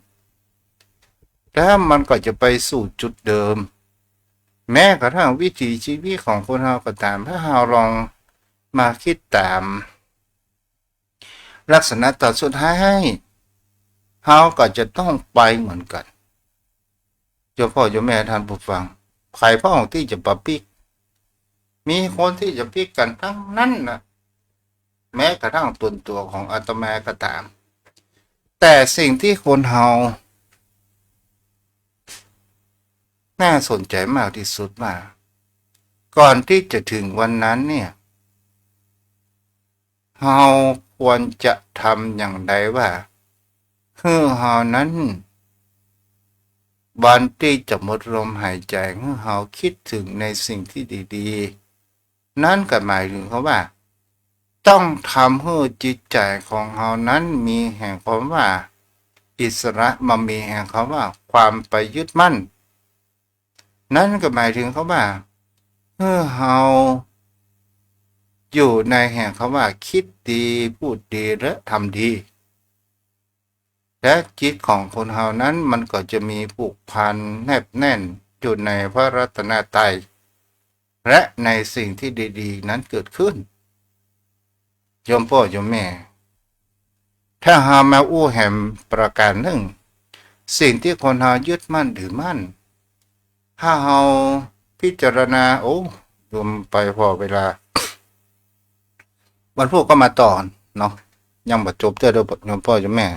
แล้วมันก็จะไปสู่จุดเดิมแม้กระทั่งวิถีชีวิตของคนเราก็ตามถ้าเราลองมาคิดตามลักษณะต่อสุดท้ายเราก็จะต้องไปเหมือนกันโยมพ่อโยมแม่ท่านผู้ฟังใครพ่อของที่จะปะปิกมีคนที่จะปิกกันทั้งนั้นนะแม้กระทั่งตัวของอาตมาก็ตามแต่สิ่งที่คนเฮาน่าสนใจมากที่สุดว่าก่อนที่จะถึงวันนั้นเนี่ยเฮาควรจะทำอย่างไรว่าคือเฮานั้นวันที่จะหมดลมหายใจคือเฮาคิดถึงในสิ่งที่ดีๆนั่นก็หมายถึงเขาว่าต้องทำให้จิตใจของเฮานั้นมีแห่งความว่าอิสระมามีแห่งเขาว่าความไปยึดมั่นนั่นก็หมายถึงเขาว่าเฮาอยู่ในแห่งเขาว่าคิดดีพูดดีและทำดีและจิตของคนเฮานั้นมันก็จะมีผูกพันแนบแน่นอยู่ในพระรัตนตรัยและในสิ่งที่ดีๆนั้นเกิดขึ้นโยมพ่อโยมแม่ถ้าหามาอู้แหมประการหนึ่งสิ่งที่คนเฮายึดมั่นถือมั่นถ้าเฮาพิจารณาโยมไปพอเวลาวันพุธก็มาต่อเนาะยังบ่จบเด้อโยมพ่อโยมแม่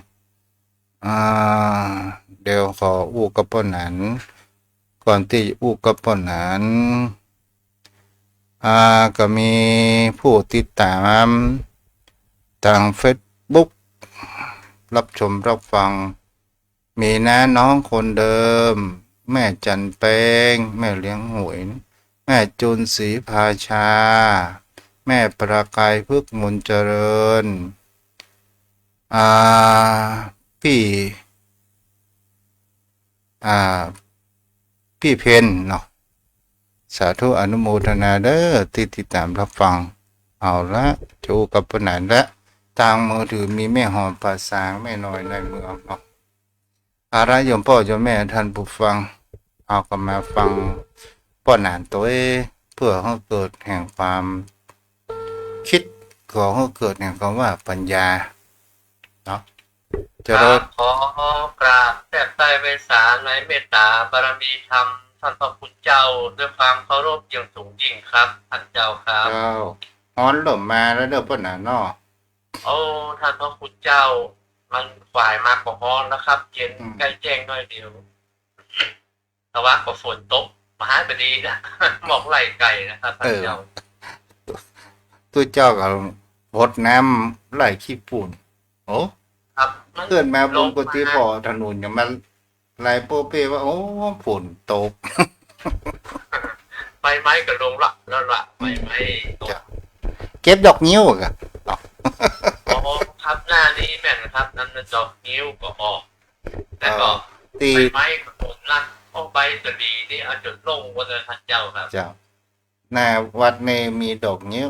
เดี๋ยวขออู้กับป้นนั้น ก่อนที่อู้กับปนนั้นก็มีผู้ติดตามทางเฟซบุ๊กรับชมรับฟังมีน้าน้องคนเดิมแม่จันแป้งแม่เลี้ยงหวยแม่จุนศรีภาชาแม่ประกายพึกษ์มนเจริญอ่าพี่อ่าพี่เพนเนาะสาธุอนุโมทนาเด้อที่ติดตามรับฟังเอาละจูกับปนันละทางมือถือมีแม่หอมภาษาแม่น้อยในเมืองเนาะอาระยมพ่อโยมแม่ท่านผู้ฟังเอากลับมาฟังป้อนานตัวเพื่อให้เกิดแห่งความคิดของให้เกิดแห่งคำว่าปัญญาเนาะจะ ค เริ่ รั ม บขอกราบแทบใต้เวสาในเมตตาบารมีธรรมท่านพระคุณเจ้าด้วยความเคารพอย่างสูงยิ่งครับท่านเจ้าครับ เจ้าฮ้อนหล่มมาแล้วเด้อป้อนานเนาะ โอ้ท่านพระคุณเจ้า มันฝ่ายมากกว่าฮ้อนนะครับเย็น อืม ใกล้แจ้งน้อยเดียวแต่ว่าก็ฝนตกมหาบดีนะ หมอกไหลไก่นะครับท่านเจ้า ตัวเจ้าก็รดน้ำไหลขี้ปุ่นโอ้ ครับมัน เกิดมาบ ล น ง กุฏิบ่อถนนอย่างมันไหลโปเปว่าโอ้ฝนตก ใบไม้ก็ลงละแล้วละใบไม้ตก จ้ะ เก็บดอกนิ้วอะ โอ้ครับหน้านี้แม่นครับนั่นดอกนิ้วก็ออกแล้วก็ ตี ใบไม้ก็ผลลักออกใบจะดีนี่เอาจุดลงวันท่านเจ้าครับ เจ้าหน้าวัดเนมีดอกนิ้ว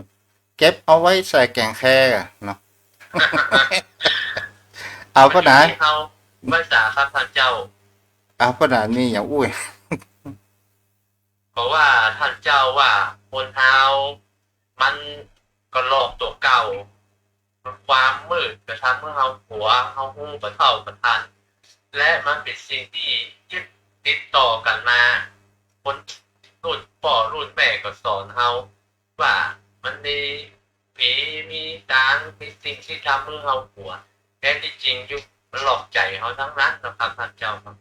เก็บเอาไว้ใส่แกงแค่เนาะ เอาก็ได้ วันนี้เขาภาษาครับท่านเจ้า เอาก็ได้นี่อย่างอุ้ย เพราะว่าท่านเจ้าว่าคนเฮามันก็หลอกตัวเก่าความมืดกระทำเมื่อเฮาหัวเฮาหูกระเท่ากระทัน และมันเป็นสิ่งที่ยึดติดต่อกันมาคนรุ่นพ่อรุ่นแม่ก็สอนเฮาว่ามันมีผีมีตางมีสิ่งที่ทำเมื่อเฮาหัวแท้ที่จริงอยู่มันหลอกใจเฮาทั้งนั้นนะครับท่านเจ้าครับ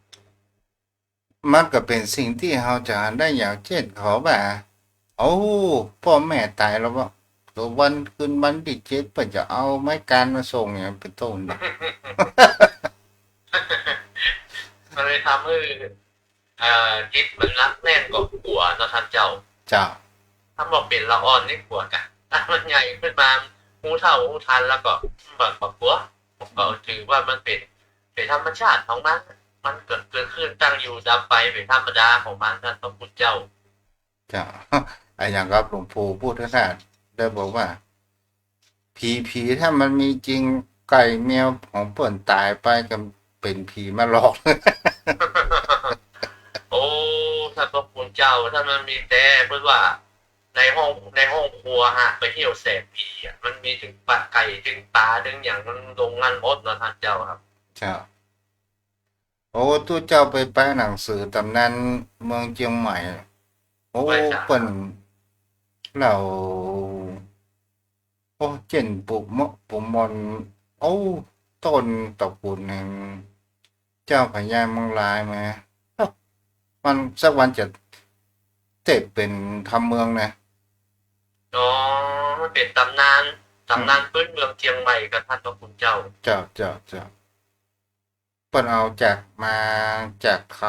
มันก็เป็นสิ่งที่เราจะได้อย่างเช่นเขาแบบโอ้พ่อแม่ตายแล้วว่าตัววันคืนวันที่เจ็ดเพื่อจะเอาไม้การมาส่งอย่างเป็นต้นนะ มันเลยทำให้จิตมันรักแน่นกว่าหัวเนาะท่านเจ้า เจ้า ถ้าบอกเป็นละอ่อนนี่หัวกันถ้ามันใหญ่ขึ้นมาหูเท่าหูทันแล้วก็แบบหัวผมก็ถือว่ามันเป็นธรรมชาติของมันมันเกิดขึ้นตั้งอยู่ดับไปเป็นธรรมดาของมันท่านพระพุทธเจ้า เจ้า ไอ้อย่างกับหลวงปู่พุทธทาสได้บอกว่า ผีถ้ามันมีจริงไก่แมวของเปิ่นตายไปก็เป็นผีมาหลอก โอ้ท่านพระคุณเจ้าถ้ามันมีแต่เพื่อว่าในห้องครัวฮะไปเที่ยวแสบผีอ่ะมันมีถึงปลาไก่ถึงปลาถึงอย่างมันลงงานมดเนาะท่านเจ้าครับ เจ้า โอ้ตู้เจ้าไปแปลหนังสือตำนานเมืองเชียงใหม่ โอ้เปิ่นเราโอ้เจนปุมะปุมอนโอ้ต้นตระกูลแห่งเจ้าพญาเมืองลายมาเอ้ามันสักวันจะเตะเป็นทำเมืองนะ อ๋อมันเป็นตำนานพื้นเมืองเชียงใหม่กับท่านพระคุณเจ้า เจ้าเปิ้นเอามาจากค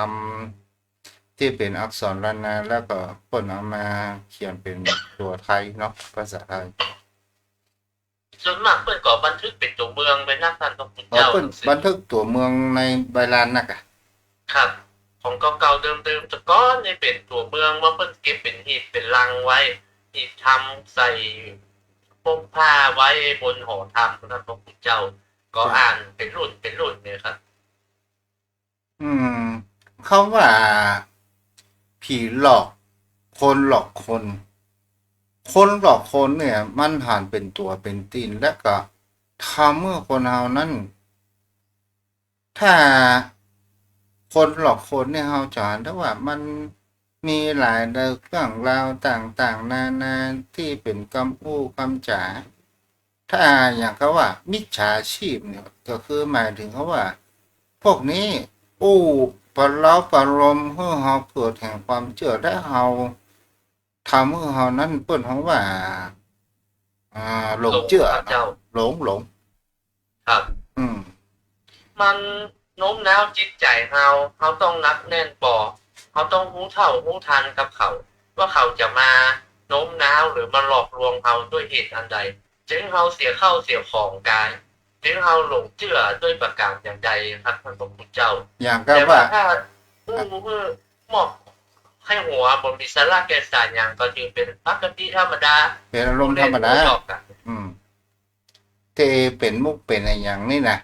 ำที่เป็นอักษรล้านนาแล้วก็เปิ้นเอามาเขียนเป็นตัวไทยเนาะภาษาไทย ส่วนมากเพื่อนก็บันทึกเป็นตัวเมืองเป็นนักท่านพระคุณ เอา เจ้า เปิ้นบันทึกตัวเมืองในใบลานนักอะ ครับ ของเก่าๆเดิมๆแต่ก้อนนี่เป็นตัวเมืองว่าเพิ่นเก็บเป็นหีบเป็นลังไว้หีบทำใส่พวกผ้าไว้บนหอธรรมของท่านพระคุณเจ้า ก็อ่านเป็นรุ่นเนี่ยครับ อืมเขาว่าผีหลอกคนหลอกคน คนหลอกคนเนี่ย มันหันเป็นตัวเป็นตีนและก็ทำเมื่อคนเฮานั้น ถ้าคนหลอกคนเนี่ยเฮาจะเห็นได้ว่ามันมีหลายเรื่องราวต่างๆนานาที่เป็นคำพูดคำจ๋าถ้าอย่างเขาว่า มิจฉาชีพเนี่ยก็คือหมายถึงเขาว่า พวกนี้อู้ ปะเล้าปะลมเพื่อเฮาเกิดแห่งความเชื่อและเฮาทำให้เฮานั้นเปิ้นเขาว่าหลงเชื่อ ครับเจ้า หลง ครับ อืม มันโน้มน้าวจิตใจเขาต้องนักแน่นปอเขาต้องรู้เท่ารู้ทันกับเขา ว่าเขาจะมาโน้มน้าวหรือมาหลอกลวงเขาด้วยเหตุอันใด จึงเขาเสียเข้าเสียของกาย จึงเขาหลงเชื่อด้วยประการอย่างใดครับท่านพระพุทธเจ้า อย่างก็ แต่ ว่า ว่าถ้าผู้หมอบให้หัวบนมีสาระแก่สารอย่างก็จึงเป็นปกติธรรมดา เป็นอารมณ์ธรรมดา หลอกกัน อืมเทเป็นมุกเป็นอะไรอย่างนี้นะ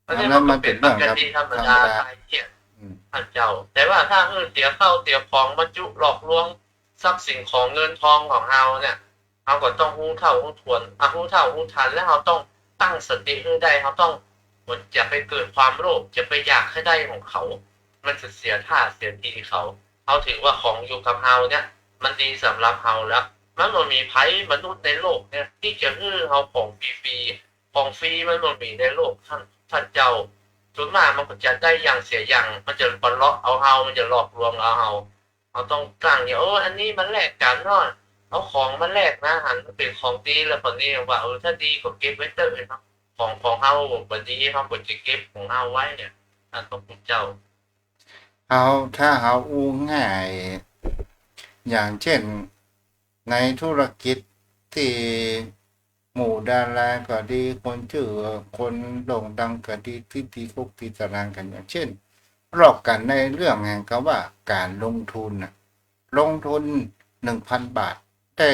เพราะฉะนั้นมันเป็นปกติธรรมดาคลายเครียด อืม ท่านเจ้า แต่ว่าถ้าเสียเข้าเสียของบรรจุหลอกลวงทรัพย์สินของเงินทองของเราเนี่ยเราก็ต้องรู้เท่ารู้ทวนรู้เท่ารู้ทันแล้วเราต้องตั้งสติให้ได้เราต้องอย่าไปเกิดความโลภจะไปอยากให้ได้ของเขา มันจะเสียท่าเสียทีเขาถือว่าของอยู่กับเราเนี่ยมันดีสำหรับเราแล้วมันบ่มีภัยมนุษย์ในโลกเนี่ยที่จะให้เราของฟรีๆของฟรีมันบ่มีในโลกท่านเจ้าส่วนมากมันก็จะได้อย่างเสียอย่างมันจะปลาะเอาเฮามันจะหลอกลวงเอาเฮาเราต้องตั้งอย่างอันนี้มันแลกกันเนาะเอาของมาแลกนะหันเป็นของดีแล้วคนนี้ว่าถ้าดีก็เก็บไว้เถอะเนาะของเฮาบ่ดีเฮาก็จะเก็บของเฮาไว้เนี่ยท่านพระพุทธเจ้า ถ้าเขาอู้ง่าย อย่างเช่น ในธุรกิจที่หมู่ดาราก็ดีคนชื่อคนโด่งดังก็ดีที่ตีคุกตีตารางกันอย่างเช่นหลอกกันในเรื่องแห่งคำว่าการลงทุนลงทุน 1,000 บาทได้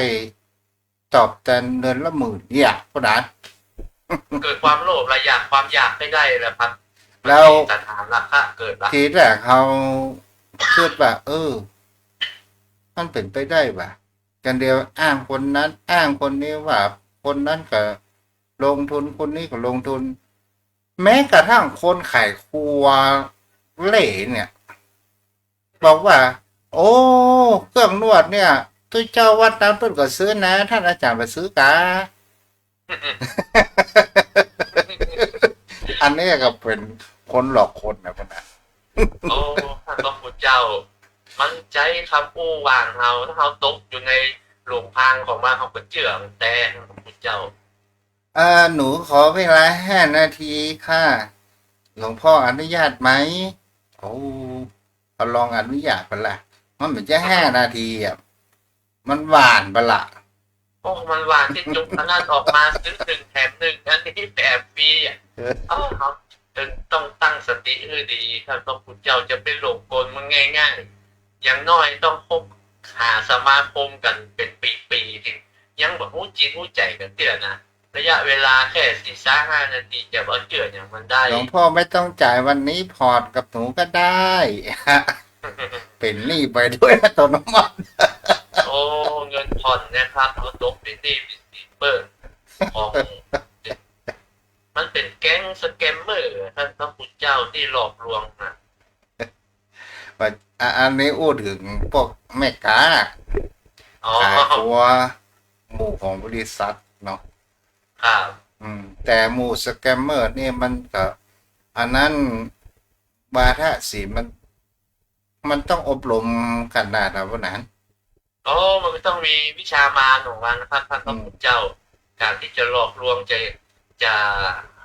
ตอบแทนเดือนละหมื่นเนี่ยก็ได้ เกิดความโลภและอยากความอยากไม่ได้แล้วครับ แล้ว ตัณหาราคะเกิดละ ทีแรกเขาคิดว่ามันเป็นไปได้ป่ะกันเดียวอ้างคนนั้นอ้างคนนี้ว่าคนนั้นก็ลงทุนคนนี้ก็ลงทุน แม้กระทั่งคนขายครัวเหล่เนี่ย บอกว่า โอ้เครื่องนวดเนี่ยตัวเจ้าวัดนั้นเพิ่นก็ซื้อนะท่านอาจารย์ไปซื้อกา อันนี้ก็เป็นคนหลอกคนนะพนะ โอ้ท่านพระพุทธเจ้า มันใจคำอู้วางเฮาถ้าเฮาตกอยู่ในหลุมพรางของมันเขาก็เจืองแต่ท่านพระพุทธเจ้า หนูขอเวลา5 นาทีค่ะหลวงพ่ออนุญาตไหมโอ้เขาลองอนุญาตไปละมันเหมือนจะ5 นาทีมันหวานไปละ โอ้มันหวานที่จุกขนาดออกมาซื้อ1 แถม 1อันนี้แถมฟรีเขาจึงต้องตั้งสติให้ดีท่านพระพุทธเจ้าจะไปหลงกลมันง่ายๆอย่างน้อยต้องคบหาสมาคมกันเป็นปีๆถึงยังบอกหู้จิตหู้ใจกันเตือนนะระยะเวลาแค่4-5 นาทีจะเอาเจืออย่างมันได้ หลวงพ่อไม่ต้องจ่ายวันนี้พอร์ตกับหนูก็ได้ เป็นหนี้ไปด้วยอัตโนมัติ โอ้เงินผ่อนนะครับเอาตกเป็นหนี้เป็นสินเปิดของมันเป็นแก๊งสแกมเมอร์ท่านพระพุทธเจ้าที่หลอกลวงนะ อันนี้อู้ถึงพวกแม่ค้า อ๋อ ขายตัวหมู่ของบริษัทเนาะ ครับ แต่หมู่สแกมเมอร์นี่มันก็อันนั้นวาทศิลป์มันต้องอบรมกันได้นะพวกนั้น โอ้มันไม่ต้องมีวิชามารของมันนะครับท่านพระพุทธเจ้า การที่จะหลอกลวงจะ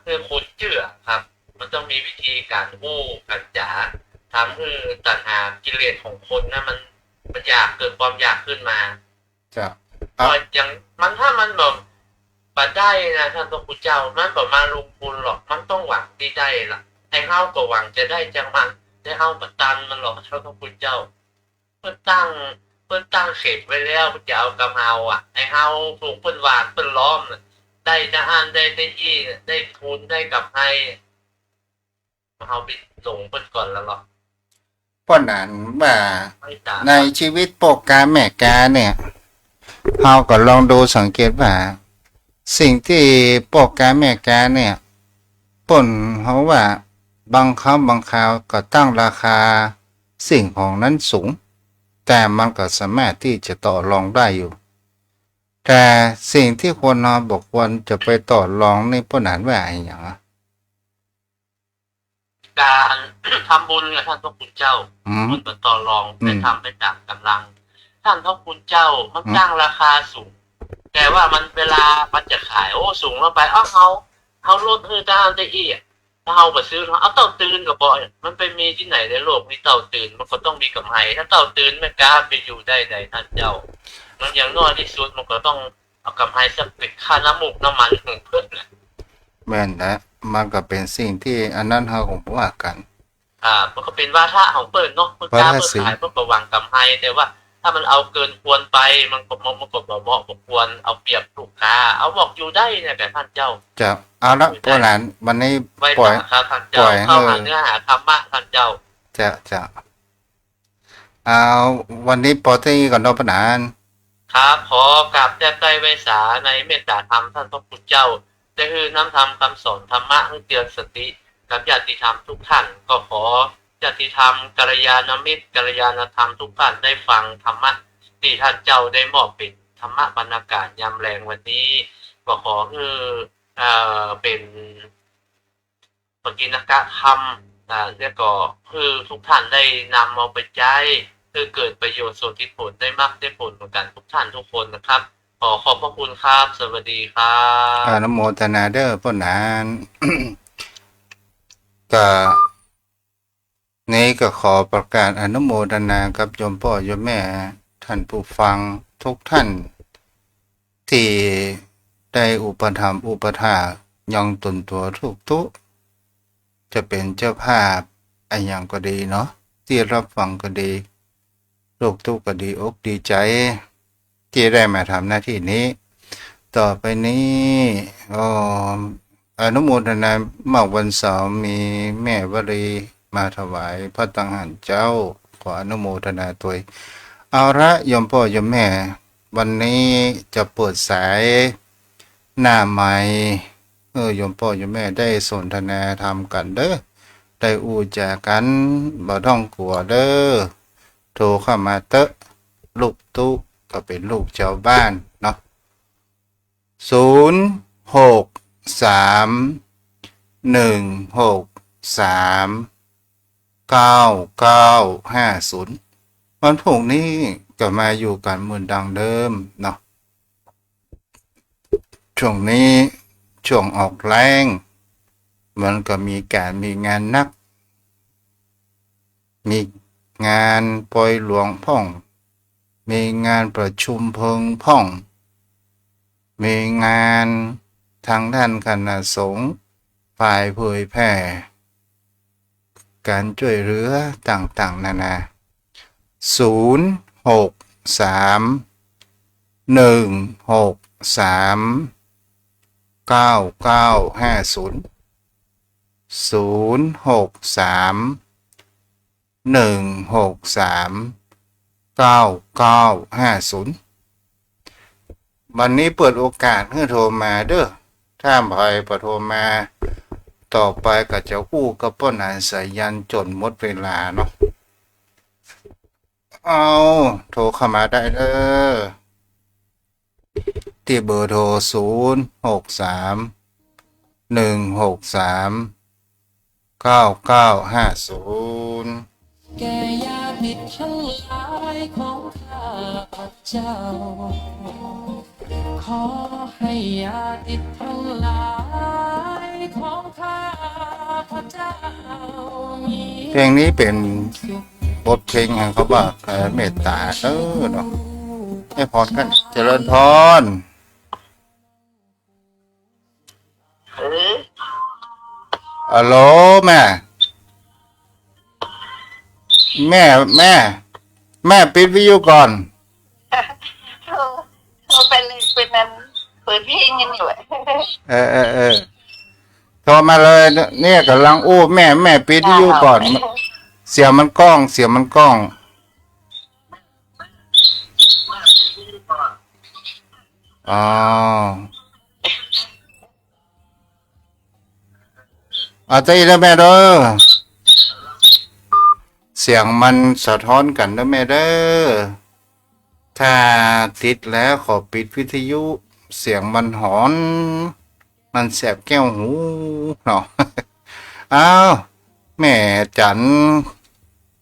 เพื่อคนเชื่อครับ มันต้องมีวิธีการโอ้กันจ๋าทำให้ตัณหากิเลสของคนนะมันอยากเกิดความอยากขึ้นมา จะ อย่างมันถ้ามันแบบบัได้นะท่านพระพุทธเจ้ามันแบบมาลงทุนหรอกมันต้องหวังที่ได้ล่ะไอ้เฮาก็หวังจะได้จังมันได้เฮาประตันมันหรอกท่านพระพุทธเจ้า เพื่อตั้งเขตไว้แล้วจะเอากับเฮาไอ้เฮาถูกเพิ่นหวานเพิ่นล้อมได้ทหารได้อี้ได้ทุนได้กับให้เฮาไปหลงเพิ่นก่อนแล้วหรอ เพราะนั้นว่า ไม่ตาม ในชีวิตโปกกาแม่กาเนี่ยเราก็ลองดูสังเกตว่า สิ่งที่โปกกาแม่กาเนี่ยป่นเขาว่าบางครั้งบางคราวก็ตั้งราคาสิ่งของนั้นสูง แต่มันก็สามารถที่จะต่อรองได้อยู่ แต่สิ่งที่ควรเราบอกควรจะไปต่อรองในป่นนั้นว่าอะไรอย่าง การ ทำบุญกับท่านพระคุณเจ้า อืม มันก็ต่อรองแต่ทำไปตามกำลัง ท่านพระคุณเจ้ามันตั้งราคาสูง แต่ว่ามันเวลามันจะขายโอ้สูงลงไปเอาลดตามได้อีกถ้าเอาไปซื้อเอาเต่าตื่นกับบ่อยมันไปมีที่ไหนในโลกมีเต่าตื่นมันก็ต้องมีกำไรถ้าเต่าตื่นไม่กล้าไปอยู่ได้ใดท่านเจ้ามันอย่างน้อยที่สุดมันก็ต้องเอากำไรสักเป็นค่าน้ำมูกน้ำมันของเพื่อน แม่นนะมันก็เป็นสิ่งที่อันนั้นเฮาคงว่ากัน มันก็เป็นว่าถ้าของเปิดเนาะมันกล้าเปิดขายเพื่อประวังกำไรแต่ว่าถ้ามันเอาเกินควรไปมันก็บ่เหมาะบ่ควรเอาเปรียบลูกค้าเอาบอกอยู่ได้เนี่ยแบบท่านเจ้า จะเอาละพวกนั้นวันนี้ ไว้ ปล่อย ครับท่านเจ้า ปล่อยให้ เข้าหาเนื้อหาธรรมะท่านเจ้า จะเอาวันนี้ปอที่ก่อนเนาะปะนาน ครับขอกราบแจ้งใจไว้สาในเมตตาธรรมท่านพระคุณเจ้าได้คือน้ำธรรมคำสอนธรรมะให้เตือนสติกับญาติธรรมทุกท่านก็ขอญาติธรรมกัลยาณมิตรกัลยาณธรรมทุกท่านได้ฟังธรรมะที่ท่านเจ้าได้มอบเป็นธรรมะบรรณาการยามแรงวันนี้ก็ขอเป็นปกิณกะธรรมแล้วก็คือทุกท่านได้นำเอาไปใช้คือเกิดประโยชน์ส่วนที่ผลได้มากได้ผลเหมือนกันทุกท่านทุกคนนะครับขอขอบพระคุณครับสวัสดีครับ อนุโมทนาเด้อพวกนั้น ก็นี้ก็ขอประกาศอนุโมทนากับโยมพ่อโยมแม่ท่านผู้ฟังทุกท่าน ที่ได้อุปถัมภ์อุปถากยองตนตัวทุกจะเป็นเจ้าภาพอันอย่างก็ดีเนาะที่รับฟังก็ดีโลกทุกข์ก็ดีอกดีใจ ที่ได้มาทำหน้าที่นี้ ต่อไปนี้อนุโมทนาเมื่อวันเสาร์มีแม่วลีมาถวายพระตังหันเจ้าขออนุโมทนาตัวเอาละโยมพ่อโยมแม่วันนี้จะเปิดสายหน้าใหม่โยมพ่อโยมแม่ได้สนทนาธรรมกันเด้อได้อู้จากันบ่ต้องกลัวเด้อโทรเข้ามาเตอะลูกตุ๊กก็เป็นลูกชาวบ้านเนาะ0631639950วันพรุ่งนี้ก็มาอยู่กันเหมือนดังเดิมเนาะช่วงนี้ช่วงออกแรงมันก็มีงานนักมีงานปล่อยหลวงพ่องมีงานประชุมเพิงพ่องมีงานทางด้านคณะสงฆ์ฝ่ายเผยแพร่การช่วยเหลือต่างๆนานา0631639950วันนี้เปิดโอกาสให้โทรมาเด้อถ้าใครประโทรมาต่อไปก็จะคู่กับป้นอันสายันจนหมดเวลาเนาะเอาโทรเข้ามาได้เด้อที่เบอร์โทร0631639950แก่ยาผิดทั้งหลายของข้าพเจ้า ขอให้ยาติดทั้งหลายของข้าพเจ้ามี เพลงนี้เป็นบทเพลงแห่งเขาว่าเมตตาเนาะให้พรกันเจริญพรฮัลโหลแม่ปิดวิทยุก่อนโทรไปเลยเป็นนั้นเปิดเพลงกันอยู่ โทรมาเลยเนี่ยกำลังอู้แม่ปิดวิทยุก่อนเสียงมันกล้องอ๋อเอาใจแล้วแม่เด้อเสียงมันสะท้อนกันนะแม่เด้อถ้าติดแล้วขอปิดวิทยุเสียงมันหอนมันแสบแก้วหูเนาะอ้าว แม่จัน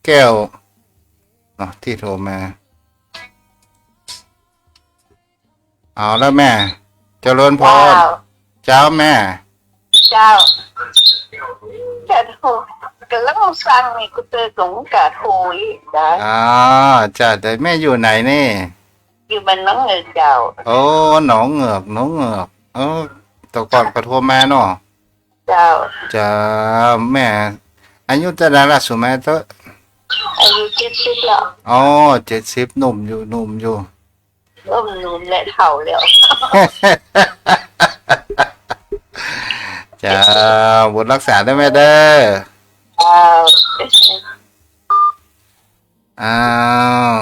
แก้วที่โทรมาเอาแล้วแม่เจริญพ เจ้าร เจ้าแม่ เจ้าจะโทรก็แล้วสั่งนี่กูเจอของกะโทรอีกได้ จ้าแต่แม่อยู่ไหนนี่ อยู่บ้านน้องเงินเจ้า โอ้หนองเหงือกหนองเหงือกแต่ก่อนก็โทรมาเนาะ เจ้า จ้าแม่อายุจะได้ละสุแม่เตอะ อายุ70แล้ว อ๋อ70หนุ่มอยู่หนุ่มอยู่ เริ่มหนุ่มและเฒ่าแล้ว จ้าบุญรักษาได้ไหมเด้อ เจ้า อ้าว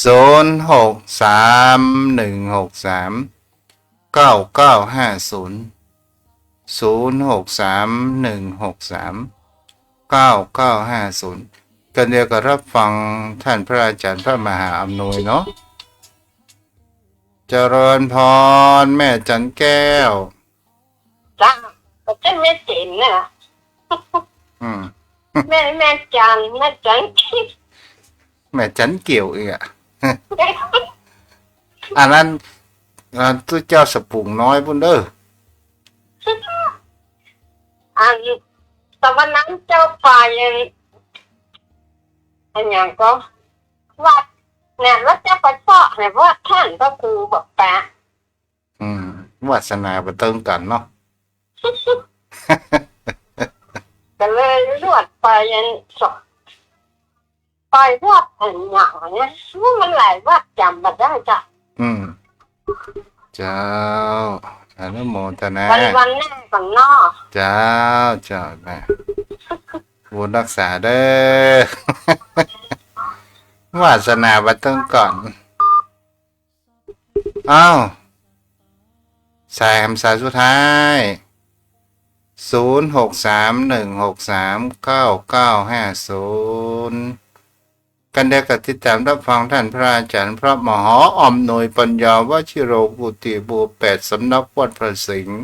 06316399500631639950กันเดียวกับรับฟังท่านพระอาจารย์พระมหาอำนวยเนาะเจริญพรแม่จันแก้ว จ้าก็จะแม่เจ๋งน่ะ อืม แม่จันแม่จันคิด แม่จันเกี่ยวอีกอ่ะ อันนั้นตู้เจ้าสปุงน้อยพุ่นเด้อ อันตะวันนั้นเจ้าไปอันอย่างก็วัดเนี่ยแล้วเจ้าไปเสาะเนี่ยว่าท่านก็ครูบอกแปะ วาสนาบ่เติงกันเนาะ ก็เลยรวดไปยันสอบไปวัดอันอย่างเนี้ยว่ามันหลายวัดจำมาได้จ้ะ เจ้าอนุโมทนา วันแน่ก่อนนอ เจ้าแม่บุญรักษาเด้อ วาสนาบ่เติงก่อนอ้าวสายคำสายสุดท้าย0631639950กันเดียวกับติดตามรับฟังท่านพระอาจารย์พระมหาอมหน่วยปัญญาวชิโรกุติบู8สำนักวัดพระสิงห์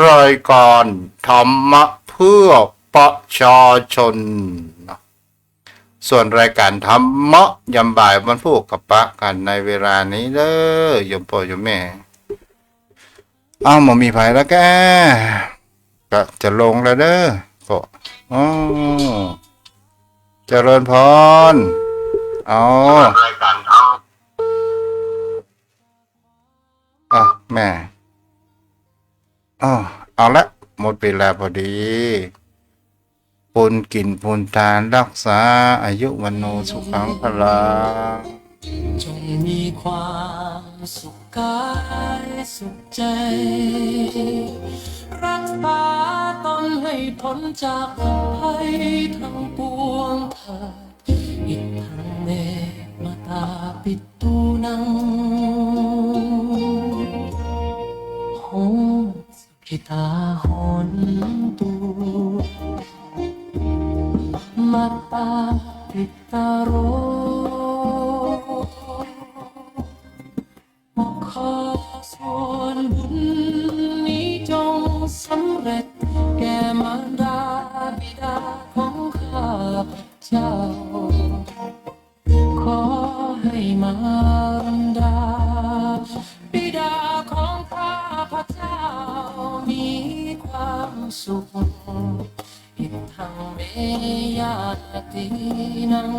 รายการธรรมะเพื่อประชาชนส่วนรายการธรรมะยามบ่ายวันพุธกับปะกันในเวลานี้เด้อยมพ่อยมแม่หมอมีภัยแล้วแกก็จะลงแล้วเด้อก็เจริญพรรายการทำแม่เอาละหมดเวลาพอดีปุญกินปุญทานรักษาอายุวันโนสุขังพลัง จงมีความสุขกายสุขใจ รักษาตนให้พ้นจากภัยทั้งปวงเถิดอิทังเมมาตาปิตูนังหงสุขิตาหนตูมาตาปิตาโร ขอส่วนบุญนี้จงสำเร็จแก่มารดาบิดาของข้าพเจ้า ขอให้มารดาบิดาของข้าพเจ้ามีความสุขอิทังเมยาตินัง